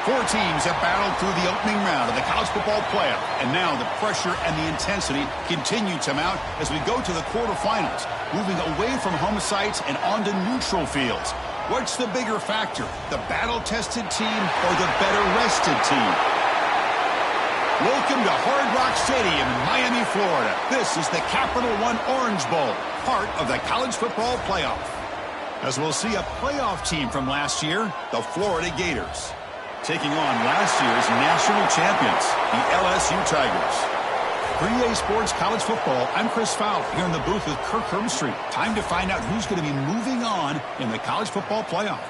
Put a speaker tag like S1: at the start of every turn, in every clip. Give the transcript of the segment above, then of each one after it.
S1: Four teams have battled through the opening round of the college football playoff, and now the pressure and the intensity continue to mount as we go to the quarterfinals, moving away from home sites and onto neutral fields. What's the bigger factor, the battle-tested team or the better-rested team? Welcome to Hard Rock Stadium in Miami, Florida. This is the Capital One Orange Bowl, part of the college football playoff. As we'll see a playoff team from last year, the Florida Gators, taking on last year's national champions, the LSU Tigers. For EA Sports College Football, I'm Chris Fowler here in the booth with Kirk Herbstreit. Time to find out who's going to be moving on in the college football playoff.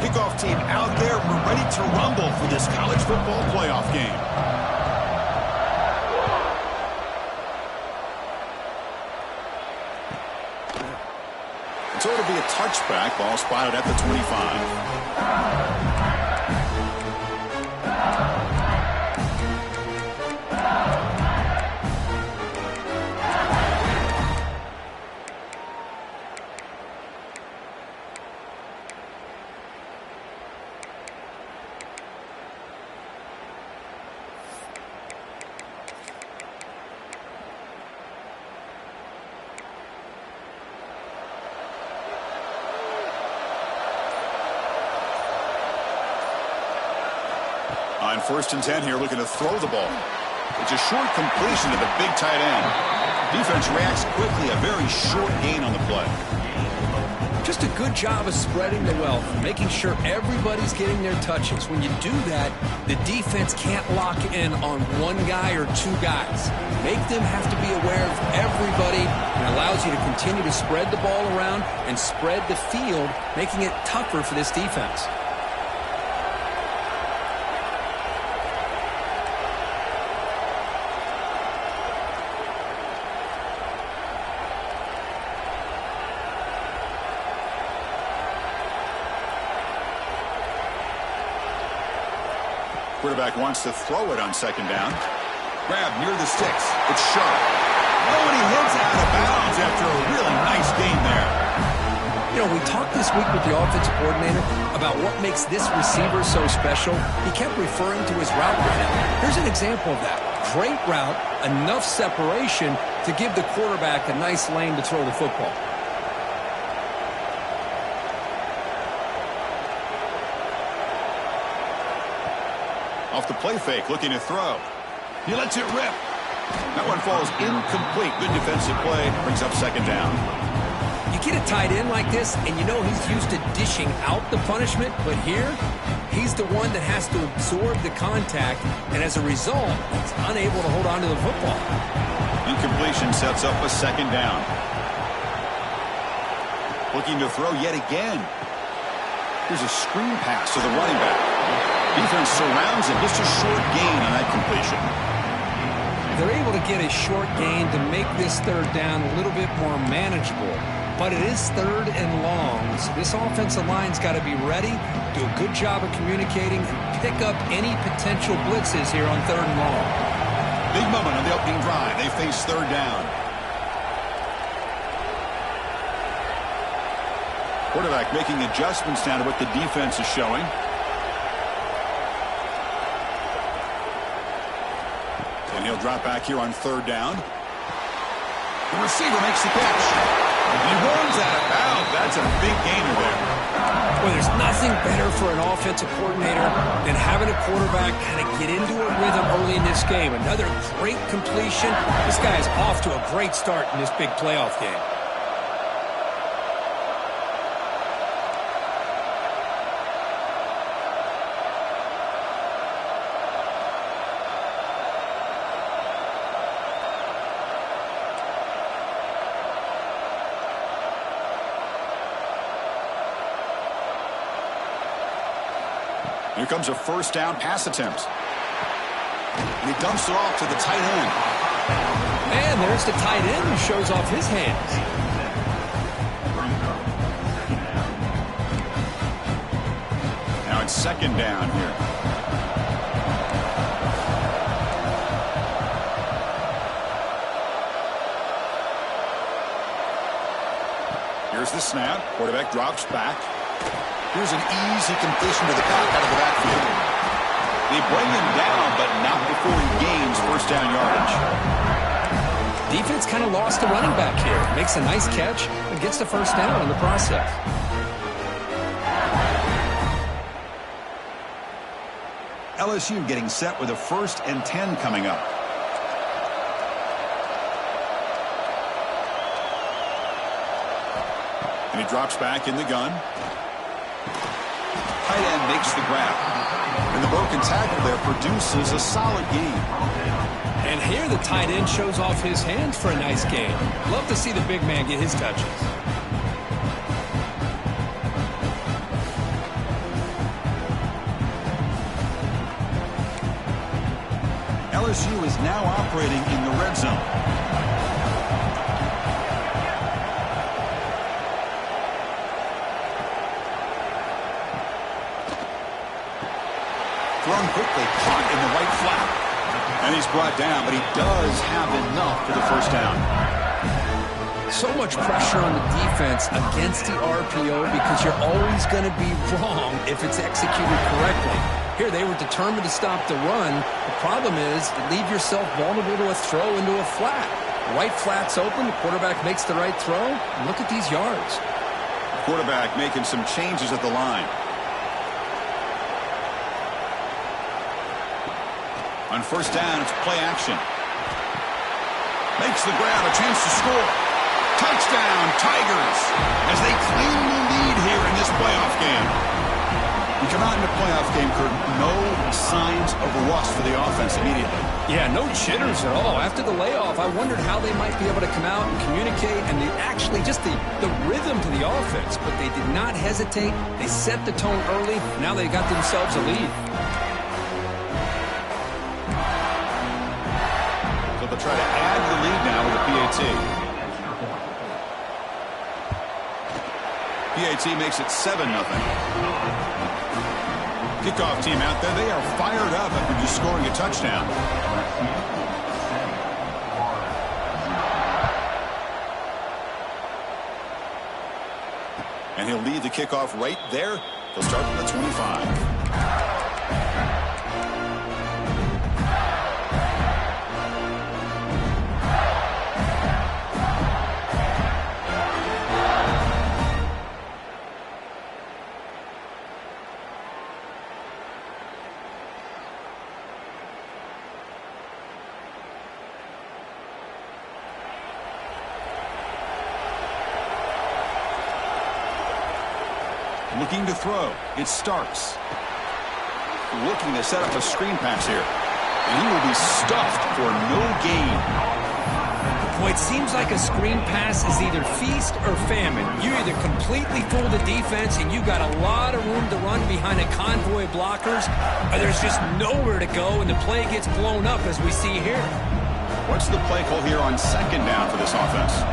S1: Kickoff team out there. We're ready to rumble for this college football playoff game. So it'll be a touchback. Ball spotted at the 25. On 1st and 10 here, looking to throw the ball. It's a short completion to the big tight end. Defense reacts quickly, a very short gain on the play.
S2: Just a good job of spreading the wealth, making sure everybody's getting their touches. When you do that, the defense can't lock in on one guy or two guys. Make them have to be aware of everybody, and allows you to continue to spread the ball around and spread the field, making it tougher for this defense.
S1: Quarterback wants to throw it on 2nd down. Grab near the sticks. It's sharp. Oh, and he hits out of bounds after a really nice gain there.
S2: You know, we talked this week with the offensive coordinator about what makes this receiver so special. He kept referring to his route running. Here's an example of that. Great route, enough separation to give the quarterback a nice lane to throw the football.
S1: Off the play fake, looking to throw. He lets it rip. That one falls incomplete. Good defensive play. Brings up 2nd down.
S2: You get a tight end like this, and you know he's used to dishing out the punishment, but here, he's the one that has to absorb the contact, and as a result, he's unable to hold on to the football.
S1: Incompletion sets up a 2nd down. Looking to throw yet again. Here's a screen pass to the running back. Defense surrounds him. Just a short gain on that completion.
S2: They're able to get a short gain to make this 3rd down a little bit more manageable. But it is 3rd and long, so this offensive line's got to be ready, do a good job of communicating, and pick up any potential blitzes here on 3rd and long.
S1: Big moment on the opening drive. They face 3rd down. Quarterback making adjustments down to what the defense is showing. And he'll drop back here on 3rd down. The receiver makes the catch. He runs out of bounds. That's a big gainer there.
S2: Well, there's nothing better for an offensive coordinator than having a quarterback kind of get into a rhythm early in this game. Another great completion. This guy is off to a great start in this big playoff game.
S1: Here comes a 1st down pass attempt. And he dumps it off to the tight end.
S2: And there's the tight end who shows off his hands.
S1: on second down here. Here's the snap. Quarterback drops back. Here's an easy completion to the back out of the backfield. They bring him down, but not before he gains first down yardage.
S2: Defense kind of lost the running back here. Makes a nice catch and gets the first down in the process.
S1: LSU getting set with a 1st and 10 coming up. And he drops back in the gun. Tight end makes the grab. And the broken tackle there produces a solid gain.
S2: And here the tight end shows off his hands for a nice gain. Love to see the big man get his touches.
S1: LSU is now operating in the red zone. Thrown quickly, caught in the right flat. And he's brought down, but he does have enough for the first down.
S2: So much pressure on the defense against the RPO because you're always going to be wrong if it's executed correctly. Here they were determined to stop the run. The problem is you leave yourself vulnerable to a throw into a flat. The right flat's open, the quarterback makes the right throw. And look at these yards.
S1: The quarterback making some changes at the line. On first down, it's play action. Makes the grab, a chance to score. Touchdown, Tigers, as they claim the lead here in this playoff game. You come out in the playoff game, Kurt, no signs of rust for the offense immediately.
S2: Yeah, no jitters at all. After the layoff, I wondered how they might be able to come out and communicate and just the rhythm to the offense. But they did not hesitate. They set the tone early. Now they got themselves a lead.
S1: So they'll try to add the lead now with a PAT. PAT makes it 7-0. Kickoff team out there. They are fired up after just scoring a touchdown. And he'll lead the kickoff right there. He'll start from the 25. Looking to throw. It's Starks. Looking to set up a screen pass here. And he will be stuffed for no gain.
S2: Boy, it seems like a screen pass is either feast or famine. You either completely fool the defense and you got a lot of room to run behind a convoy of blockers, or there's just nowhere to go and the play gets blown up as we see here.
S1: What's the play call here on second down for this offense?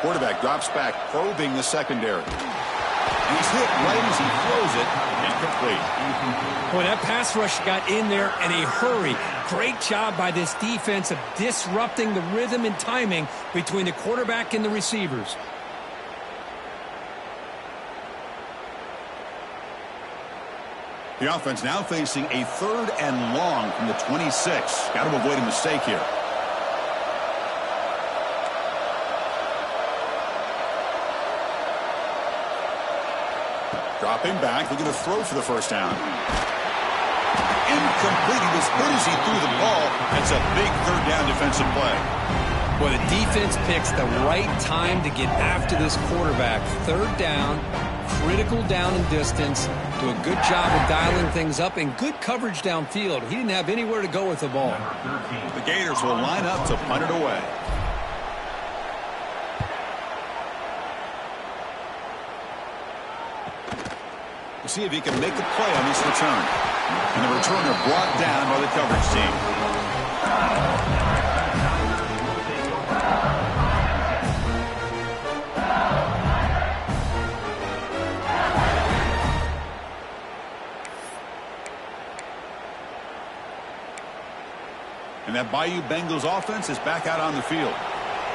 S1: Quarterback drops back, probing the secondary. And he's hit right as he throws it, incomplete.
S2: Boy, that pass rush got in there in a hurry. Great job by this defense of disrupting the rhythm and timing between the quarterback and the receivers.
S1: The offense now facing a 3rd and long from the 26. Got to avoid a mistake here. Dropping back, looking to throw for the first down. Incomplete. He was hit as he threw the ball. It's a big 3rd down defensive play.
S2: Well, the defense picks the right time to get after this quarterback. 3rd down, critical down and distance. Do a good job of dialing things up and good coverage downfield. He didn't have anywhere to go with the ball.
S1: The Gators will line up to punt it away. We'll see if he can make a play on this return. And the returner brought down by the coverage team. that Bayou Bengals offense is back out on the field.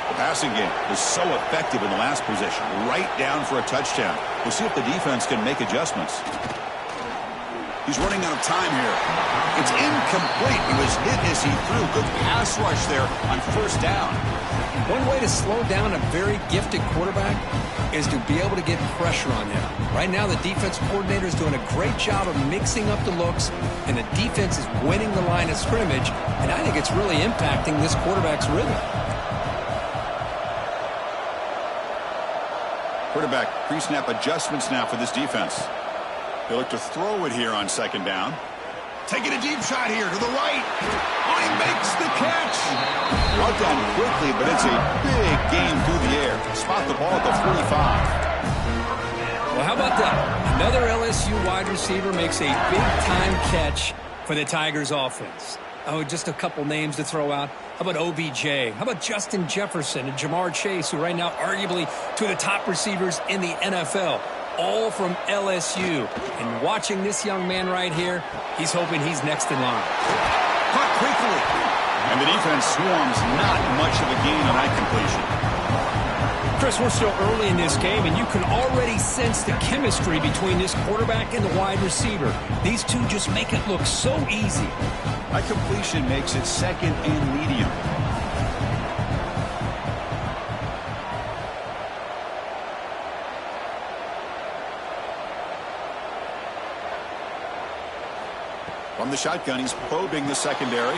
S1: The passing game was so effective in the last possession, right down for a touchdown. We'll see if the defense can make adjustments. He's running out of time here. It's incomplete. He was hit as he threw. Good pass rush there on first down.
S2: One way to slow down a very gifted quarterback is to be able to get pressure on them. Right now, the defense coordinator is doing a great job of mixing up the looks, and the defense is winning the line of scrimmage, and I think it's really impacting this quarterback's rhythm.
S1: Quarterback pre-snap adjustments now for this defense. They look to throw it here on second down. Taking a deep shot here to the right. Oh, he makes the catch. Brought down quickly, but it's a big game through the air. Spot the ball at the 45.
S2: Well, how about that? Another LSU wide receiver makes a big-time catch for the Tigers offense. Oh, just a couple names to throw out. How about OBJ? How about Justin Jefferson and Jamar Chase, who right now arguably two of the top receivers in the NFL, all from LSU. And watching this young man right here, he's hoping he's next in line.
S1: Caught quickly. And the defense swarms, not much of a gain on that completion.
S2: Chris, we're still early in this game, and you can already sense the chemistry between this quarterback and the wide receiver. These two just make it look so easy.
S1: That completion makes it second and medium. From the shotgun, he's probing the secondary.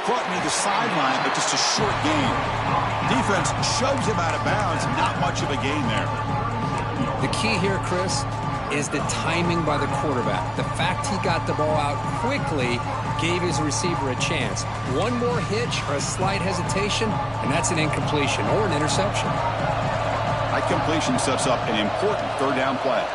S1: Caught near the sideline, but just a short gain. Defense shoves him out of bounds. Not much of a gain there.
S2: The key here, Chris, is the timing by the quarterback. The fact he got the ball out quickly gave his receiver a chance. One more hitch or a slight hesitation, and that's an incompletion or an interception.
S1: That completion sets up an important third down play.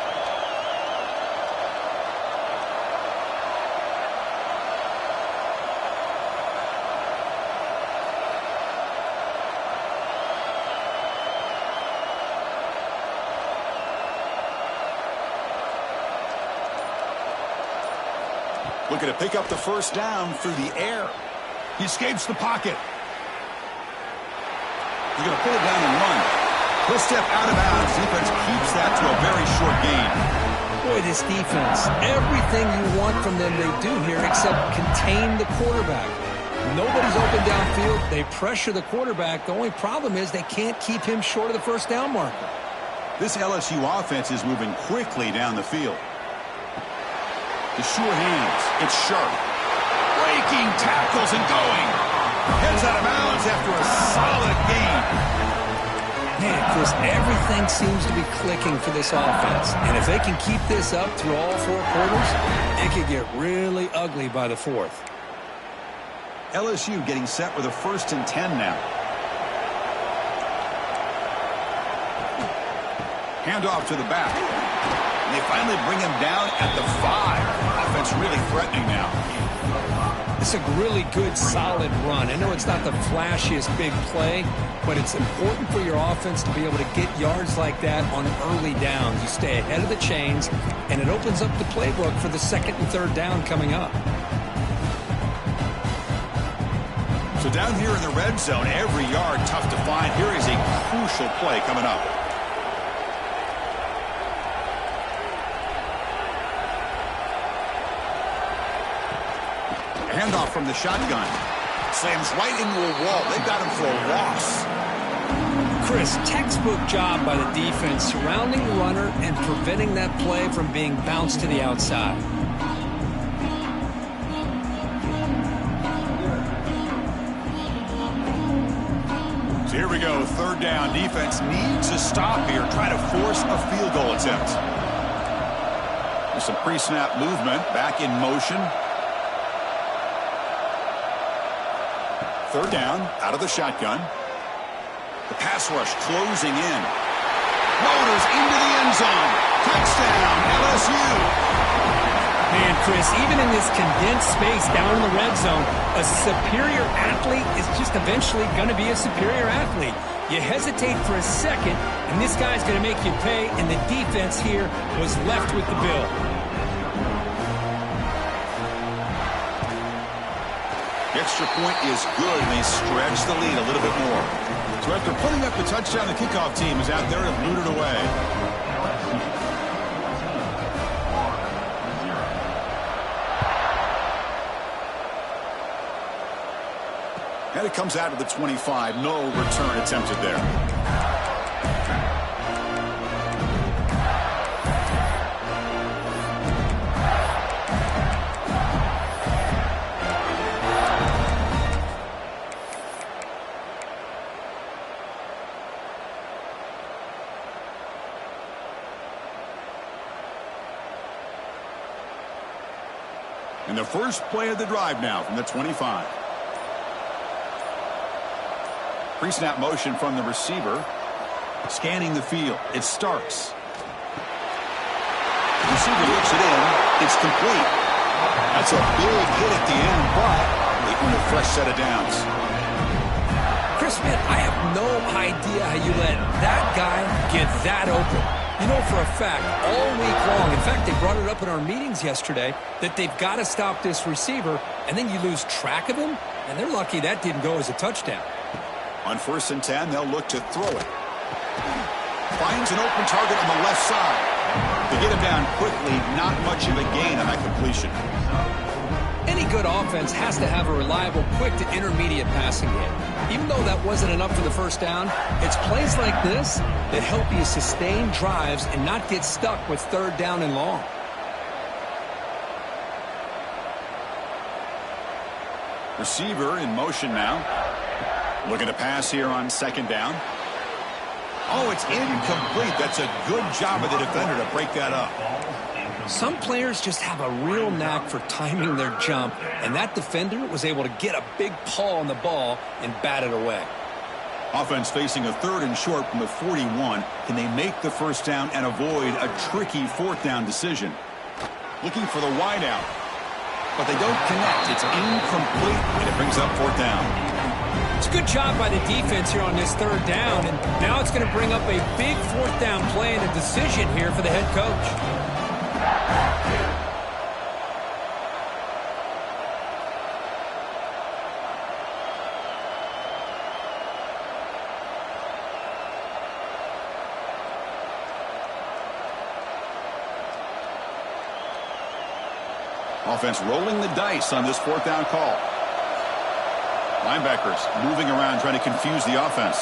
S1: Looking to pick up the first down through the air. He escapes the pocket. He's going to pull it down and run. He'll step out of bounds. Defense keeps that to a very short gain.
S2: Boy, this defense, everything you want from them they do here except contain the quarterback. Nobody's open downfield. They pressure the quarterback. The only problem is they can't keep him short of the first down marker.
S1: This LSU offense is moving quickly down the field. The sure hands. It's sharp. Breaking tackles and going. Heads out of bounds after a solid gain.
S2: Man, Chris, everything seems to be clicking for this offense. And if they can keep this up through all four quarters, it could get really ugly by the fourth.
S1: LSU getting set with a 1st and 10 now. Handoff to the back. And they finally bring him down at the 5. Offense really threatening now.
S2: It's a really good, solid run. I know it's not the flashiest big play, but it's important for your offense to be able to get yards like that on early downs. You stay ahead of the chains, and it opens up the playbook for the second and third down coming up.
S1: So down here in the red zone, every yard tough to find. Here is a crucial play coming up. Handoff from the shotgun. Slams right into a wall. They've got him for a loss.
S2: Chris, textbook job by the defense surrounding the runner and preventing that play from being bounced to the outside.
S1: So here we go. Third down. Defense needs a stop here. Try to force a field goal attempt. There's some pre-snap movement. Back in motion. Third down, out of the shotgun. The pass rush closing in. Motors into the end zone. Touchdown, LSU.
S2: Man, Chris, even in this condensed space down in the red zone, a superior athlete is just eventually going to be a superior athlete. You hesitate for a second, and this guy's going to make you pay, and the defense here was left with the bill.
S1: Gets extra point is good, and they stretch the lead a little bit more. So after putting up the touchdown, the kickoff team is out there to boot it away. And it comes out to the 25. No return attempted there. And the first play of the drive now from the 25. Pre-snap motion from the receiver. Scanning the field. It's Starks. The receiver looks it in. It's complete. That's a big hit at the end, but they earn a fresh set of downs.
S2: Chris, man, I have no idea how you let that guy get that open. You know for a fact, all week long, in fact, they brought it up in our meetings yesterday, that they've got to stop this receiver, and then you lose track of him, and they're lucky that didn't go as a touchdown.
S1: On 1st and 10, they'll look to throw it. Finds an open target on the left side. They get him down quickly, not much of a gain on that completion.
S2: Any good offense has to have a reliable, quick to intermediate passing game. Even though that wasn't enough for the first down, it's plays like this that help you sustain drives and not get stuck with 3rd down and long.
S1: Receiver in motion now. Looking to pass here on 2nd down. Oh, it's incomplete. That's a good job of the defender to break that up.
S2: Some players just have a real knack for timing their jump, and that defender was able to get a big paw on the ball and bat it away.
S1: Offense facing a 3rd and short from the 41. Can they make the first down and avoid a tricky 4th down decision? Looking for the wideout, but they don't connect. It's incomplete, and it brings up 4th down.
S2: It's a good job by the defense here on this 3rd down, and now it's going to bring up a big 4th down play and a decision here for the head coach.
S1: Offense rolling the dice on this 4th down call. Linebackers moving around trying to confuse the offense.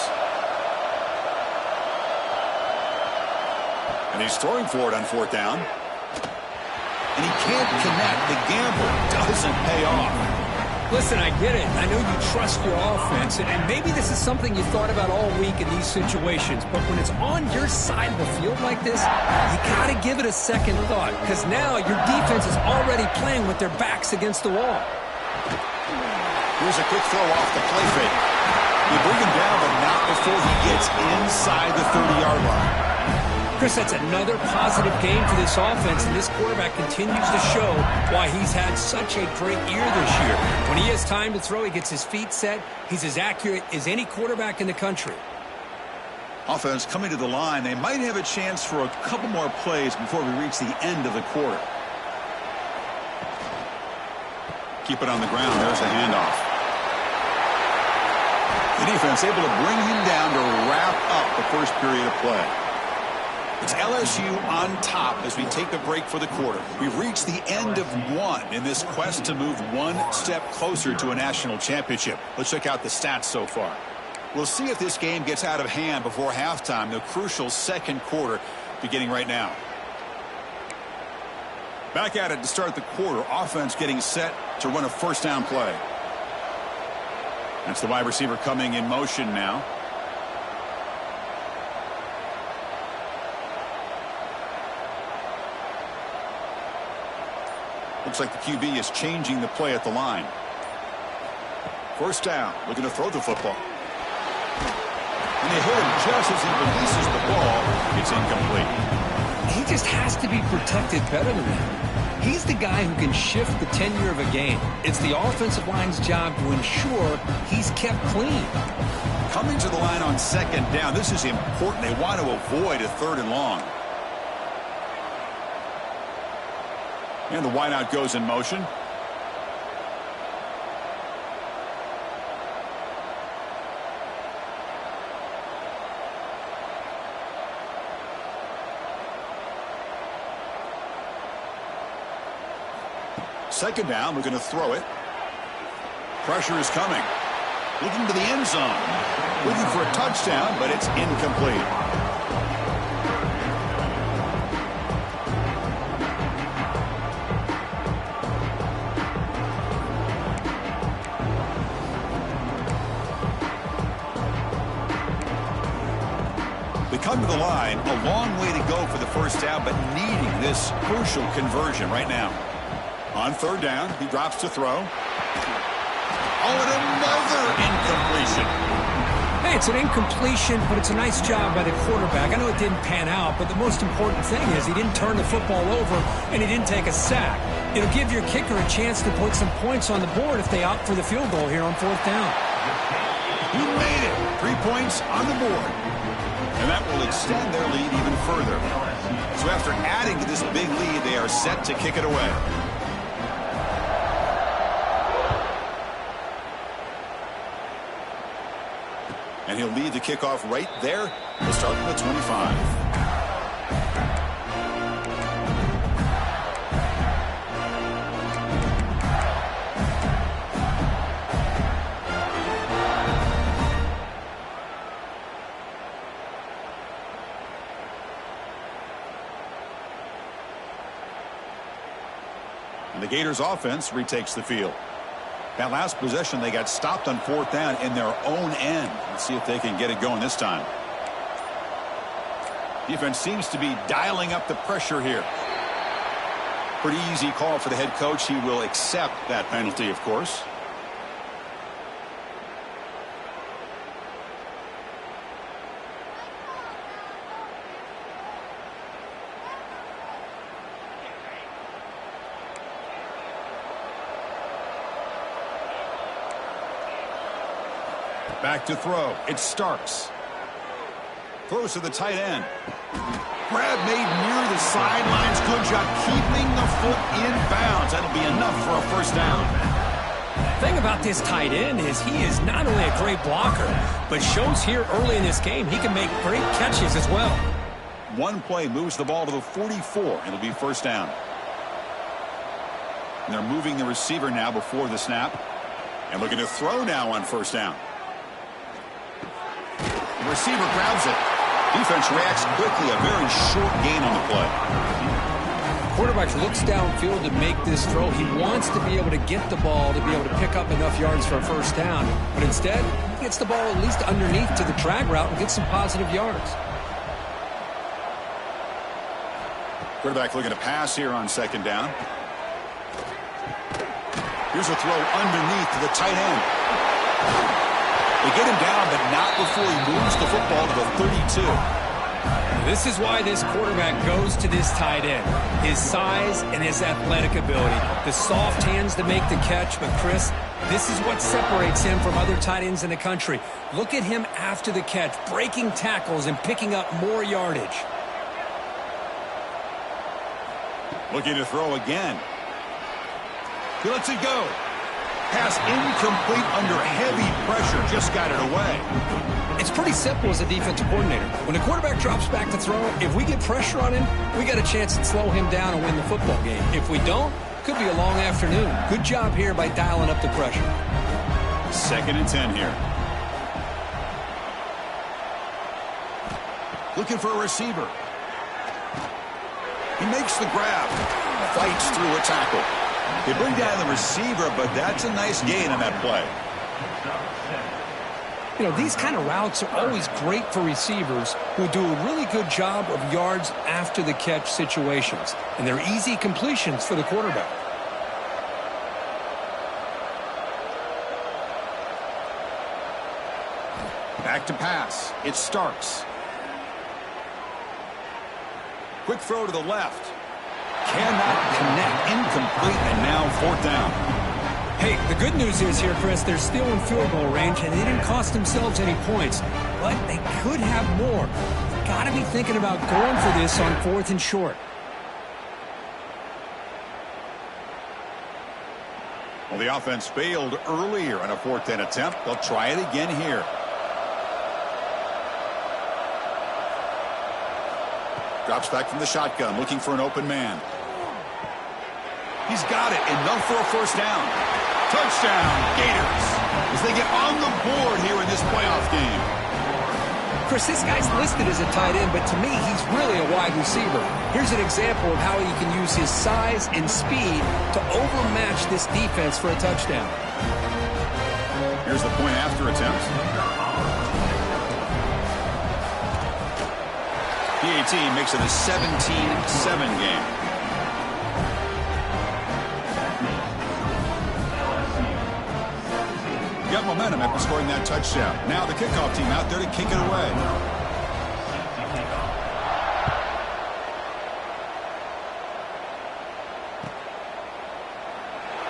S1: And he's throwing for it on 4th down. And he can't connect. The gamble doesn't pay off.
S2: Listen, I get it. I know you trust your offense, and maybe this is something you thought about all week in these situations, but when it's on your side of the field like this, you got to give it a second thought, because now your defense is already playing with their backs against the wall.
S1: Here's a quick throw off the play fake. You bring him down, but not before he gets inside the 30-yard line.
S2: Chris, that's another positive game for this offense, and this quarterback continues to show why he's had such a great year this year. When he has time to throw, he gets his feet set. He's as accurate as any quarterback in the country.
S1: Offense coming to the line. They might have a chance for a couple more plays before we reach the end of the quarter. Keep it on the ground. There's a handoff. The defense able to bring him down to wrap up the first period of play. It's LSU on top as we take a break for the quarter. We've reached the end of one in this quest to move one step closer to a national championship. Let's check out the stats so far. We'll see if this game gets out of hand before halftime, the crucial 2nd quarter beginning right now. Back at it to start the quarter. Offense getting set to run a 1st down play. That's the wide receiver coming in motion now. Looks like the QB is changing the play at the line. 1st down, looking to throw the football. And they hit him just as he releases the ball. It's incomplete.
S2: He just has to be protected better than that. He's the guy who can shift the tenure of a game. It's the offensive line's job to ensure he's kept clean.
S1: Coming to the line on 2nd down. This is important. They want to avoid a 3rd and long. And the wideout goes in motion. Second down, we're going to throw it. Pressure is coming. Looking to the end zone. Looking for a touchdown, but it's incomplete. They come to the line, a long way to go for the first down, but needing this crucial conversion right now. On third down, he drops to throw. Oh, and another incompletion.
S3: Hey, it's an incompletion, but it's a nice job by the quarterback. I know it didn't pan out, but the most important thing is he didn't turn the football over and he didn't take a sack. It'll give your kicker a chance to put some points on the board if they opt for the field goal here on fourth down.
S1: He made it. 3 points on the board. And that will extend their lead even further. So after adding to this big lead, they are set to kick it away. And he'll lead the kickoff right there. We'll start from the 25. And the Gators offense retakes the field. That last possession, they got stopped on fourth down in their own end. Let's see if they can get it going this time. Defense seems to be dialing up the pressure here. Pretty easy call for the head coach. He will accept that penalty, of course. Back to throw. It's Starks. Throws to the tight end. Grab made near the sidelines. Good job keeping the foot in bounds. That'll be enough for a first down.
S3: The thing about this tight end is he is not only a great blocker, but shows here early in this game he can make great catches as well.
S1: One play moves the ball to the 44. It'll be first down. And they're moving the receiver now before the snap. And looking to throw now on first down. The receiver grabs it. Defense reacts quickly. A very short gain on the play.
S3: Quarterback looks downfield to make this throw. He wants to be able to get the ball to be able to pick up enough yards for a first down. But instead, he gets the ball at least underneath to the drag route and gets some positive yards.
S1: Quarterback looking to pass here on second down. Here's a throw underneath to the tight end. They get him down, but not before he moves the football to the 32.
S3: This is why this quarterback goes to this tight end. His size and his athletic ability. The soft hands to make the catch, but Chris, this is what separates him from other tight ends in the country. Look at him after the catch, breaking tackles and picking up more yardage.
S1: Looking to throw again. He lets it go. Pass incomplete under heavy pressure. Just got it away.
S3: It's pretty simple as a defensive coordinator. When the quarterback drops back to throw, if we get pressure on him, we got a chance to slow him down and win the football game. If we don't, could be a long afternoon. Good job here by dialing up the pressure.
S1: 2nd and 10 here. Looking for a receiver. He makes the grab. Fights through a tackle. They bring down the receiver, but that's a nice gain on that play.
S3: You know, these kind of routes are always great for receivers who do a really good job of yards after the catch situations. And they're easy completions for the quarterback.
S1: Back to pass. It's Starks. Quick throw to the left. Cannot connect. Incomplete, and now fourth down.
S3: Hey, the good news is here, Chris, they're still in field goal range, and they didn't cost themselves any points. But they could have more. They've got to be thinking about going for this on 4th and short.
S1: Well, the offense failed earlier on a 4th and attempt. They'll try it again here. Drops back from the shotgun, looking for an open man. He's got it, enough for a first down. Touchdown, Gators, as they get on the board here in this playoff game.
S2: Chris, this guy's listed as a tight end, but to me, he's really a wide receiver. Here's an example of how he can use his size and speed to overmatch this defense for a touchdown.
S1: Here's the point after attempt. PAT makes it a 17-7 game. Got momentum after scoring that touchdown. Now the kickoff team out there to kick it away.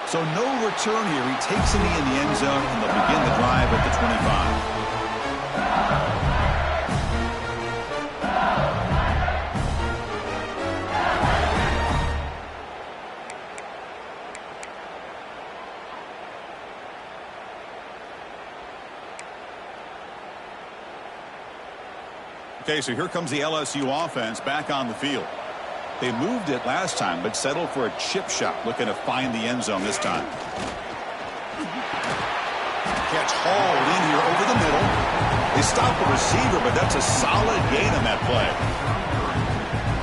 S1: So no return here. He takes it in the end zone, and they'll begin the drive at the 25. Okay, so here comes the LSU offense back on the field. They moved it last time, but settled for a chip shot, looking to find the end zone this time. Catch hauled in here over the middle. They stop the receiver, but that's a solid gain on that play.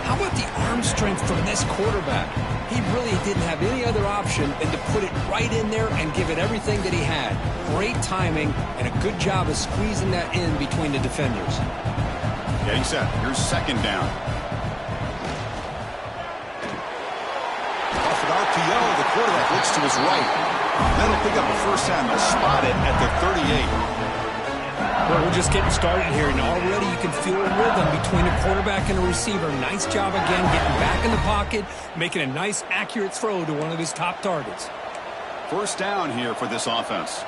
S2: How about the arm strength from this quarterback? He really didn't have any other option than to put it right in there and give it everything that he had. Great timing and a good job of squeezing that in between the defenders.
S1: Getting set. Here's second down. Off an RPO, the quarterback looks to his right. That'll pick up a first down. They'll spot it at the 38.
S3: Well, we're just getting started here, and already you can feel a rhythm between a quarterback and a receiver. Nice job again getting back in the pocket, making a nice, accurate throw to one of his top targets.
S1: First down here for this offense.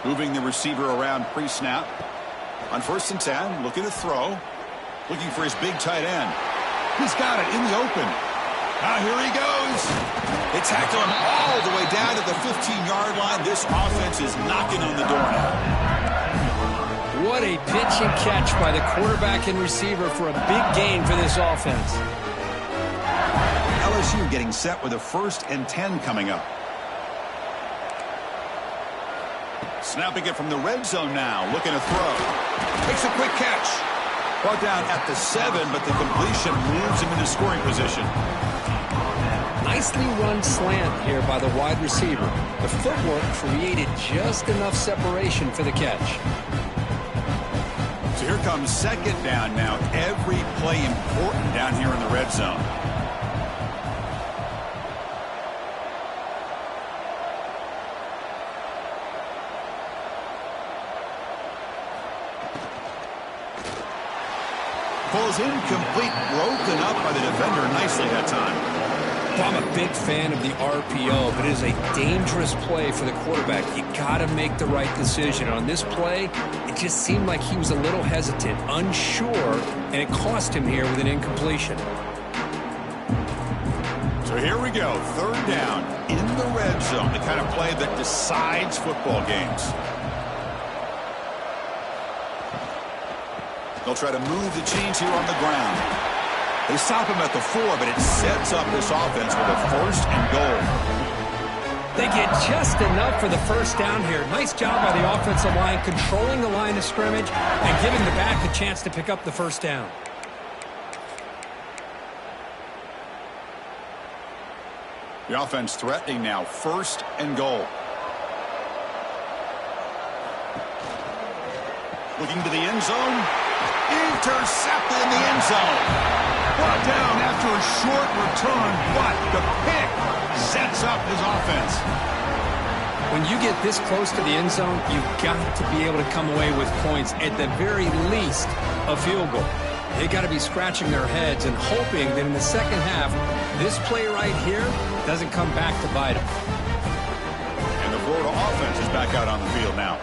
S1: Moving the receiver around pre-snap. On 1st and 10, looking to throw. Looking for his big tight end. He's got it in the open. Now here he goes. They tackle him all the way down to the 15-yard line. This offense is knocking on the door now.
S2: What a pitch and catch by the quarterback and receiver for a big gain for this offense.
S1: LSU getting set with a 1st and 10 coming up. Snapping it from the red zone now, looking to throw. Makes a quick catch. Brought down at the 7, but the completion moves him into scoring position.
S2: Nicely run slant here by the wide receiver. The footwork created just enough separation for the catch.
S1: So here comes second down now. Every play important down here in the red zone. Pulls incomplete, broken up by the defender nicely that time.
S2: Well, I'm a big fan of the RPO, but it is a dangerous play for the quarterback. You got to make the right decision. On this play, it just seemed like he was a little hesitant, unsure, and it cost him here with an incompletion.
S1: So here we go, 3rd down in the red zone, the kind of play that decides football games. They'll try to move the chains here on the ground. They stop him at the 4, but it sets up this offense with a 1st and goal.
S3: They get just enough for the first down here. Nice job by the offensive line, controlling the line of scrimmage and giving the back a chance to pick up the first down.
S1: The offense threatening now, 1st and goal. Looking to the end zone. Intercepted in the end zone. Brought down after a short return, but the pick sets up his offense.
S2: When you get this close to the end zone, you've got to be able to come away with points, at the very least, a field goal. They got to be scratching their heads and hoping that in the second half, this play right here doesn't come back to bite them.
S1: And the Florida offense is back out on the field now.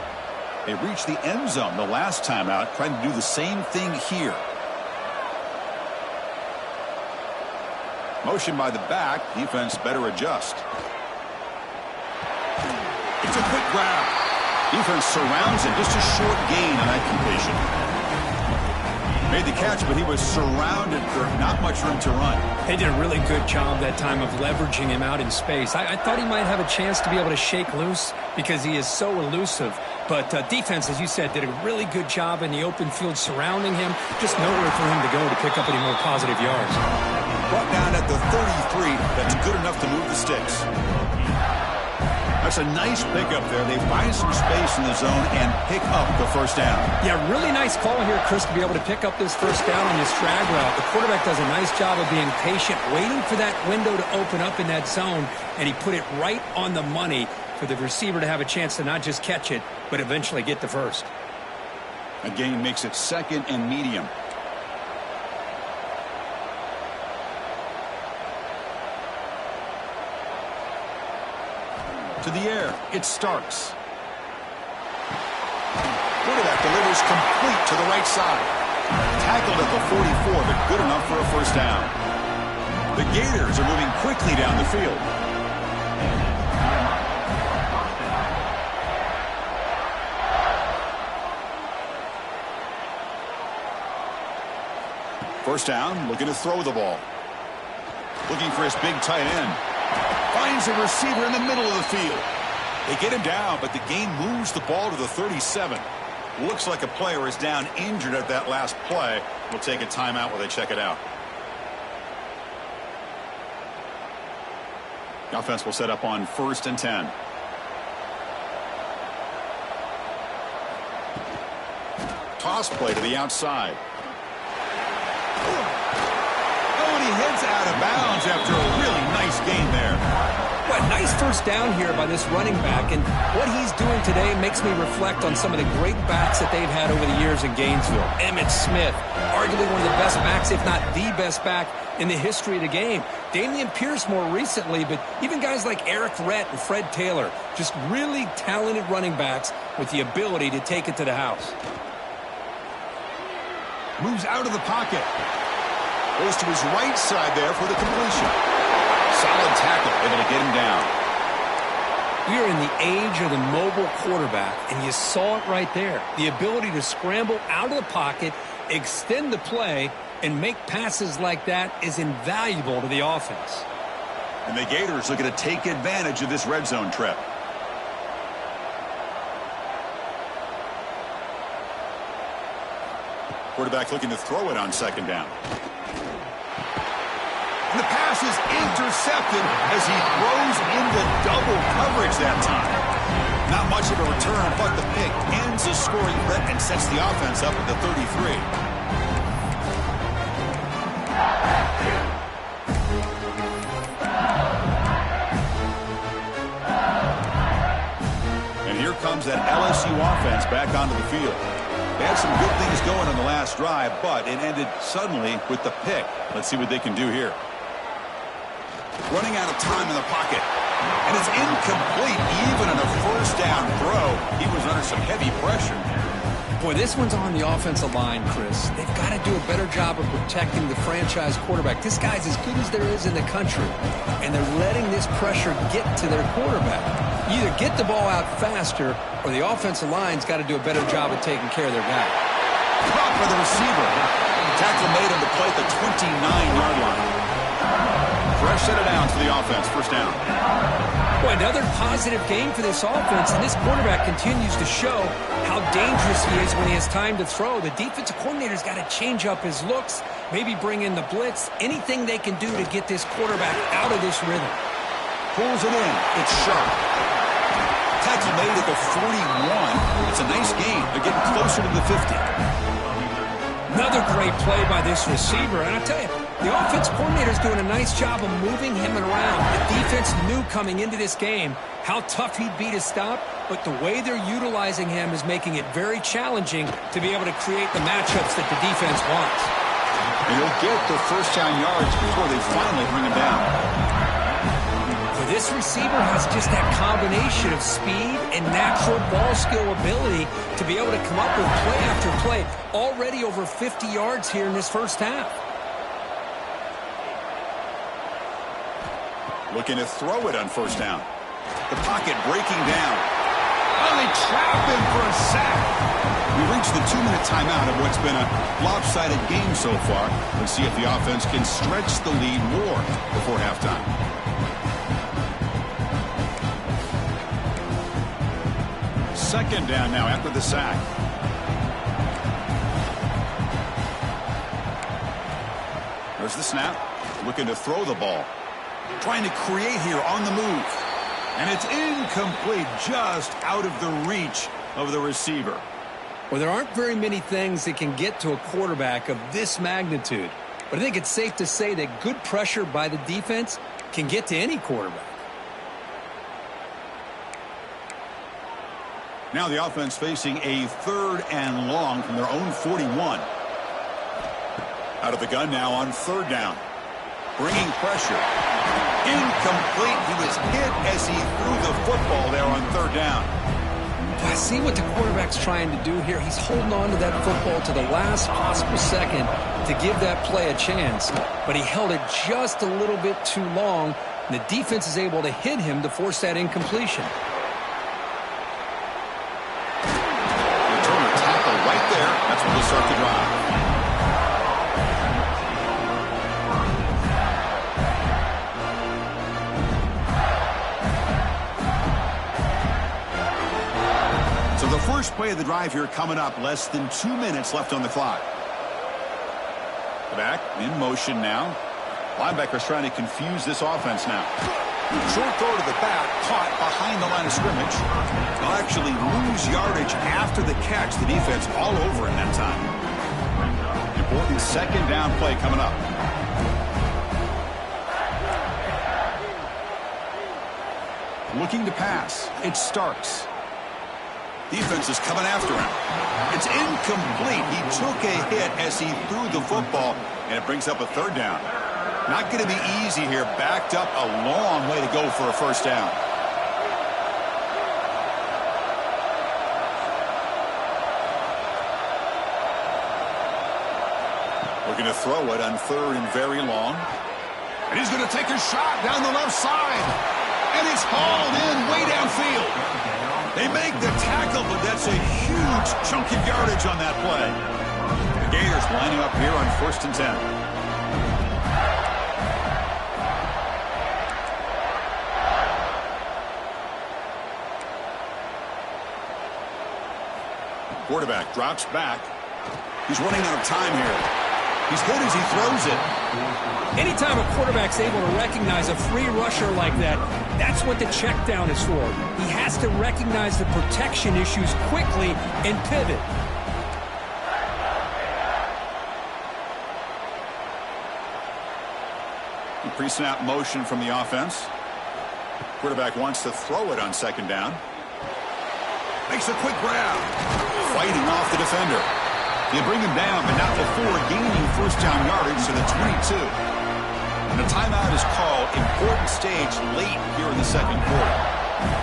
S1: They reached the end zone the last time out, trying to do the same thing here. Motion by the back. Defense better adjust. It's a quick grab. Defense surrounds him. Just a short gain on that completion. Made the catch, but he was surrounded for not much room to run.
S3: They did a really good job that time of leveraging him out in space. I thought he might have a chance to be able to shake loose because he is so elusive. But defense, as you said, did a really good job in the open field surrounding him. Just nowhere for him to go to pick up any more positive yards.
S1: Brought down at the 33. That's good enough to move the sticks. That's a nice pickup there. They find some space in the zone and pick up the first down.
S3: Yeah, really nice call here, Chris, to be able to pick up this first down on this drag route. The quarterback does a nice job of being patient, waiting for that window to open up in that zone, and he put it right on the money for the receiver to have a chance to not just catch it, but eventually get the first.
S1: A gain makes it second and medium. To the air, it's Starks. Quarterback delivers complete to the right side. Tackled at the 44, but good enough for a first down. The Gators are moving quickly down the field. First down, looking to throw the ball. Looking for his big tight end. Finds a receiver in the middle of the field. They get him down, but the gain moves the ball to the 37. Looks like a player is down injured at that last play. We'll take a timeout while they check it out. The offense will set up on 1st and 10. Toss play to the outside. Oh, and he heads out of bounds after a really nice gain there.
S3: Well, nice first down here by this running back, and what he's doing today makes me reflect on some of the great backs that they've had over the years in Gainesville. Emmitt Smith, arguably one of the best backs, if not the best back in the history of the game. Dameon Pierce more recently, but even guys like Eric Rhett and Fred Taylor, just really talented running backs with the ability to take it to the house.
S1: Moves out of the pocket. Goes to his right side there for the completion. Solid tackle, able to get him down.
S3: We are in the age of the mobile quarterback, and you saw it right there. The ability to scramble out of the pocket, extend the play, and make passes like that is invaluable to the offense.
S1: And the Gators looking to take advantage of this red zone trip. Quarterback looking to throw it on second down. And the pass is intercepted as he throws into double coverage that time. Not much of a return, but the pick ends the scoring threat and sets the offense up at the 33. And here comes that LSU offense back onto the field. They had some good things going on the last drive, but it ended suddenly with the pick. Let's see what they can do here. Running out of time in the pocket. And it's incomplete even on a first down throw. He was under some heavy pressure.
S3: Boy, this one's on the offensive line, Chris. They've got to do a better job of protecting the franchise quarterback. This guy's as good as there is in the country, and they're letting this pressure get to their quarterback. You either get the ball out faster, or the offensive line's got to do a better job of taking care of their guy.
S1: Caught by the receiver. Tackle made on the play at the 29-yard line. Fresh set of downs for the offense. First down.
S3: Boy, another positive game for this offense, and this quarterback continues to show how dangerous he is when he has time to throw. The defensive coordinator's got to change up his looks, maybe bring in the blitz, anything they can do to get this quarterback out of this rhythm.
S1: Pulls it in. It's sharp. Tackle made at the 41. It's a nice gain. They're getting closer to the 50.
S3: Another great play by this receiver, and I tell you, the offense coordinator is doing a nice job of moving him around. The defense knew coming into this game how tough he'd be to stop, but the way they're utilizing him is making it very challenging to be able to create the matchups that the defense wants.
S1: And he'll get the first down yards before they finally bring him down.
S3: Well, this receiver has just that combination of speed and natural ball skill ability to be able to come up with play after play. Already over 50 yards here in this first half.
S1: Looking to throw it on first down. The pocket breaking down. Oh, they trap him for a sack. We reached the 2-minute timeout of what's been a lopsided game so far. Let's see if the offense can stretch the lead more before halftime. Second down now after the sack. There's the snap. Looking to throw the ball. Trying to create here on the move. And it's incomplete, just out of the reach of the receiver.
S2: Well, there aren't very many things that can get to a quarterback of this magnitude. But I think it's safe to say that good pressure by the defense can get to any quarterback.
S1: Now the offense facing a 3rd and long from their own 41. Out of the gun now on 3rd down. Bringing pressure. Incomplete. He was hit as he threw the football there on 3rd down.
S2: I see what the quarterback's trying to do here. He's holding on to that football to the last possible second to give that play a chance. But he held it just a little bit too long. And the defense is able to hit him to force that incompletion.
S1: Return a tackle right there. That's when they start the drive. The first play of the drive here coming up. Less than 2 minutes left on the clock. Back in motion now. Linebackers trying to confuse this offense now. Short throw to the back, caught behind the line of scrimmage. They'll actually lose yardage after the catch. The defense all over in that time. Important 2nd down play coming up. Looking to pass. It's Starks. Defense is coming after him. It's incomplete. He took a hit as he threw the football, and it brings up a 3rd down. Not going to be easy here. Backed up a long way to go for a 1st down. Looking to throw it on 3rd and very long. And he's going to take a shot down the left side. And it's hauled in way downfield. They make the tackle, but that's a huge chunk of yardage on that play. The Gators lining up here on 1st and 10. Quarterback drops back. He's running out of time here. He's good as he throws it.
S3: Anytime a quarterback's able to recognize a free rusher like that, that's what the check down is for. He has to recognize the protection issues quickly and pivot.
S1: Pre-snap motion from the offense. Quarterback wants to throw it on 2nd down. Makes a quick grab. Fighting off the defender. They bring him down, but not before gaining 1st down yardage to the 22. And the timeout is called. Important stage late here in the 2nd quarter.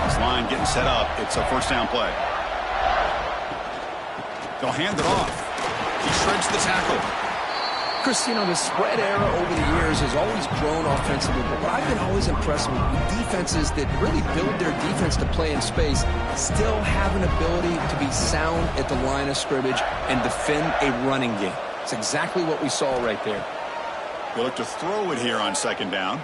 S1: This line getting set up. It's a 1st down play. They'll hand it off. He shreds the tackle.
S2: Chris, you know, the spread era over the years has always grown offensively, but what I've been always impressed with defenses that really build their defense to play in space still have an ability to be sound at the line of scrimmage and defend a running game. It's exactly what we saw right there.
S1: They look to throw it here on 2nd down.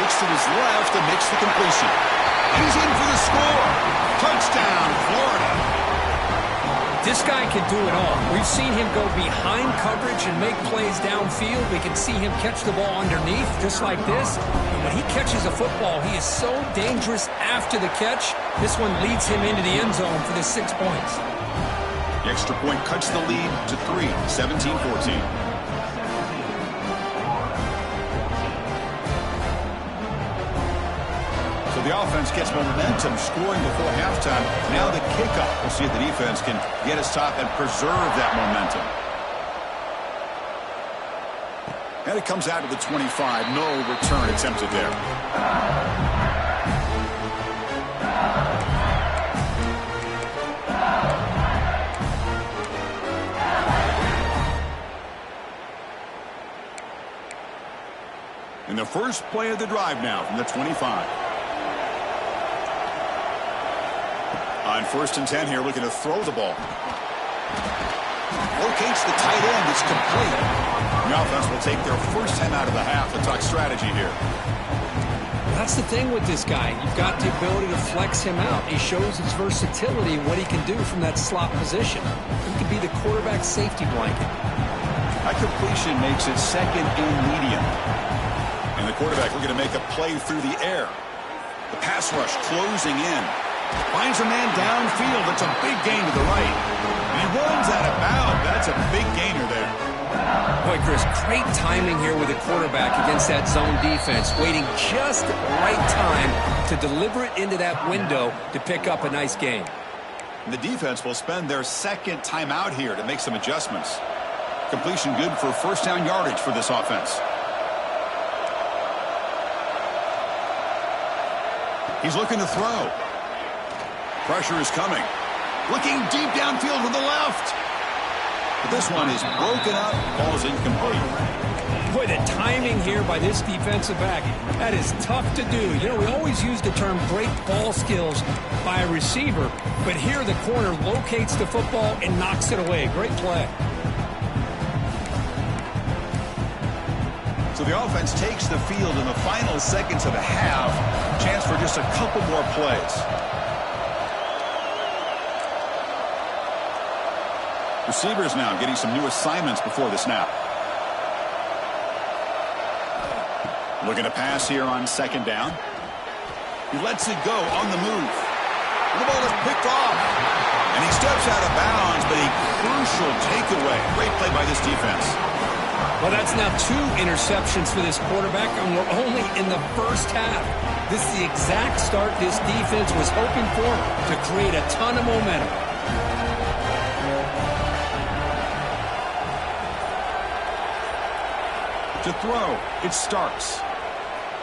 S1: Looks to his left and makes the completion. And he's in for the score. Touchdown, Florida.
S3: This guy can do it all. We've seen him go behind coverage and make plays downfield. We can see him catch the ball underneath just like this. And when he catches a football, he is so dangerous after the catch. This one leads him into the end zone for the 6 points.
S1: The extra point cuts the lead to 3, 17-14. The offense gets momentum, scoring before halftime. Now the kickoff. We'll see if the defense can get his top and preserve that momentum. And it comes out to the 25. No return attempted there. In the first play of the drive now from the 25. On 1st and 10 here, looking to throw the ball. Locates the tight end. It's complete. The offense will take their first time out of the half. We'll talk strategy here.
S3: That's the thing with this guy. You've got the ability to flex him out. He shows his versatility and what he can do from that slot position. He could be the quarterback safety blanket.
S1: That completion makes it 2nd and medium. And the quarterback looking to make a play through the air. The pass rush closing in. Finds a man downfield. It's a big gain to the right. And he runs out of bounds. That's a big gainer there.
S3: Boy, Chris, great timing here with the quarterback against that zone defense. Waiting just the right time to deliver it into that window to pick up a nice gain.
S1: And the defense will spend their 2nd timeout here to make some adjustments. Completion good for first down yardage for this offense. He's looking to throw. Pressure is coming. Looking deep downfield to the left. But this one is broken up. Ball's incomplete.
S3: Boy, the timing here by this defensive back, that is tough to do. You know, we always use the term great ball skills by a receiver, but here the corner locates the football and knocks it away. Great play.
S1: So the offense takes the field in the final seconds of the half. Chance for just a couple more plays. Receivers now getting some new assignments before the snap. Looking to pass here on 2nd down. He lets it go on the move. The ball is picked off. And he steps out of bounds, but a crucial takeaway. Great play by this defense.
S3: Well, that's now 2 interceptions for this quarterback, and we're only in the first half. This is the exact start this defense was hoping for to create a ton of momentum.
S1: To throw, it's Starks.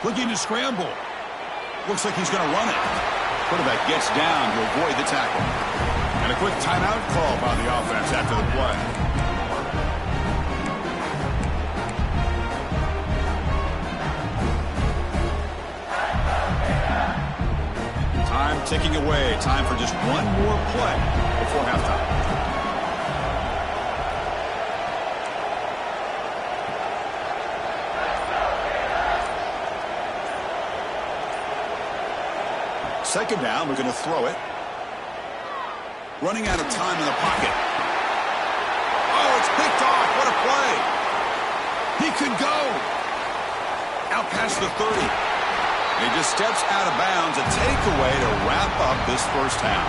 S1: Looking to scramble. Looks like he's going to run it. Quarterback gets down to avoid the tackle. And a quick timeout call by the offense after the play. Time ticking away. Time for just one more play before halftime. Second down, we're going to throw it. Running out of time in the pocket. Oh, it's picked off. What a play. He could go. Out past the 30. He just steps out of bounds. A takeaway to wrap up this first half.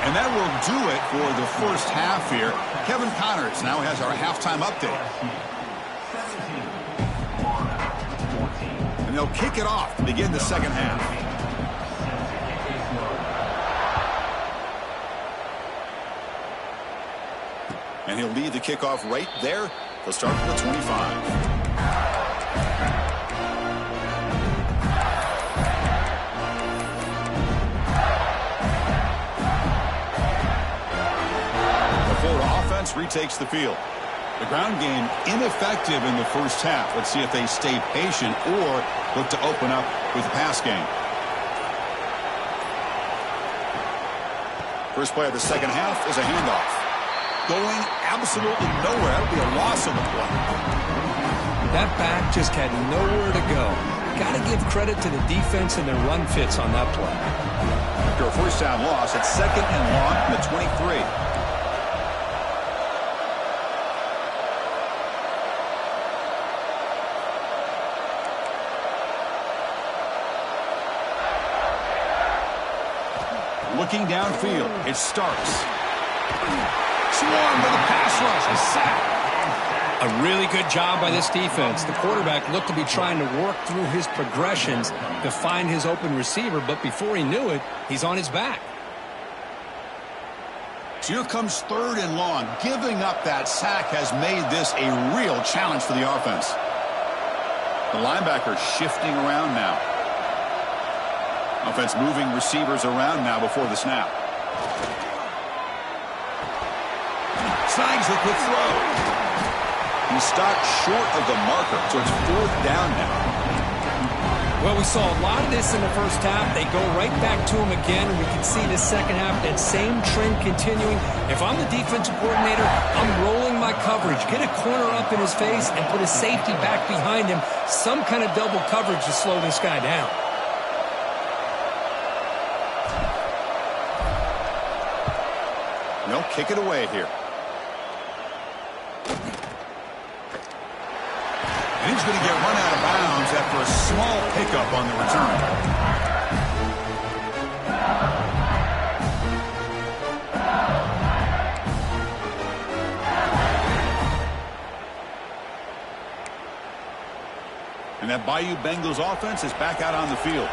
S1: And that will do it for the first half here. Kevin Connors now has our halftime update. And they'll kick it off to begin the second half. And he'll lead the kickoff right there. They'll start from the 25. The Florida offense retakes the field. The ground game ineffective in the first half. Let's see if they stay patient or look to open up with the pass game. First play of the second half is a handoff. Going absolutely nowhere. That would be a loss on the play.
S3: That back just had nowhere to go. Got to give credit to the defense and their run fits on that play.
S1: After a first down loss, it's 2nd and long from the 23. Looking downfield, it starts. Swarmed by the pass rush. A sack.
S3: A really good job by this defense. The quarterback looked to be trying to work through his progressions to find his open receiver, but before he knew it, he's on his back.
S1: So here comes 3rd and long. Giving up that sack has made this a real challenge for the offense. The linebacker shifting around now. Offense moving receivers around now before the snap. Snags the quick throw. He stopped short of the marker, so it's 4th down now.
S3: Well, we saw a lot of this in the first half. They go right back to him again, and we can see in the second half that same trend continuing. If I'm the defensive coordinator, I'm rolling my coverage. Get a corner up in his face and put a safety back behind him. Some kind of double coverage to slow this guy down.
S1: They'll kick it away here. And he's going to get run out of bounds after a small pickup on the return. And that Bayou Bengals offense is back out on the field.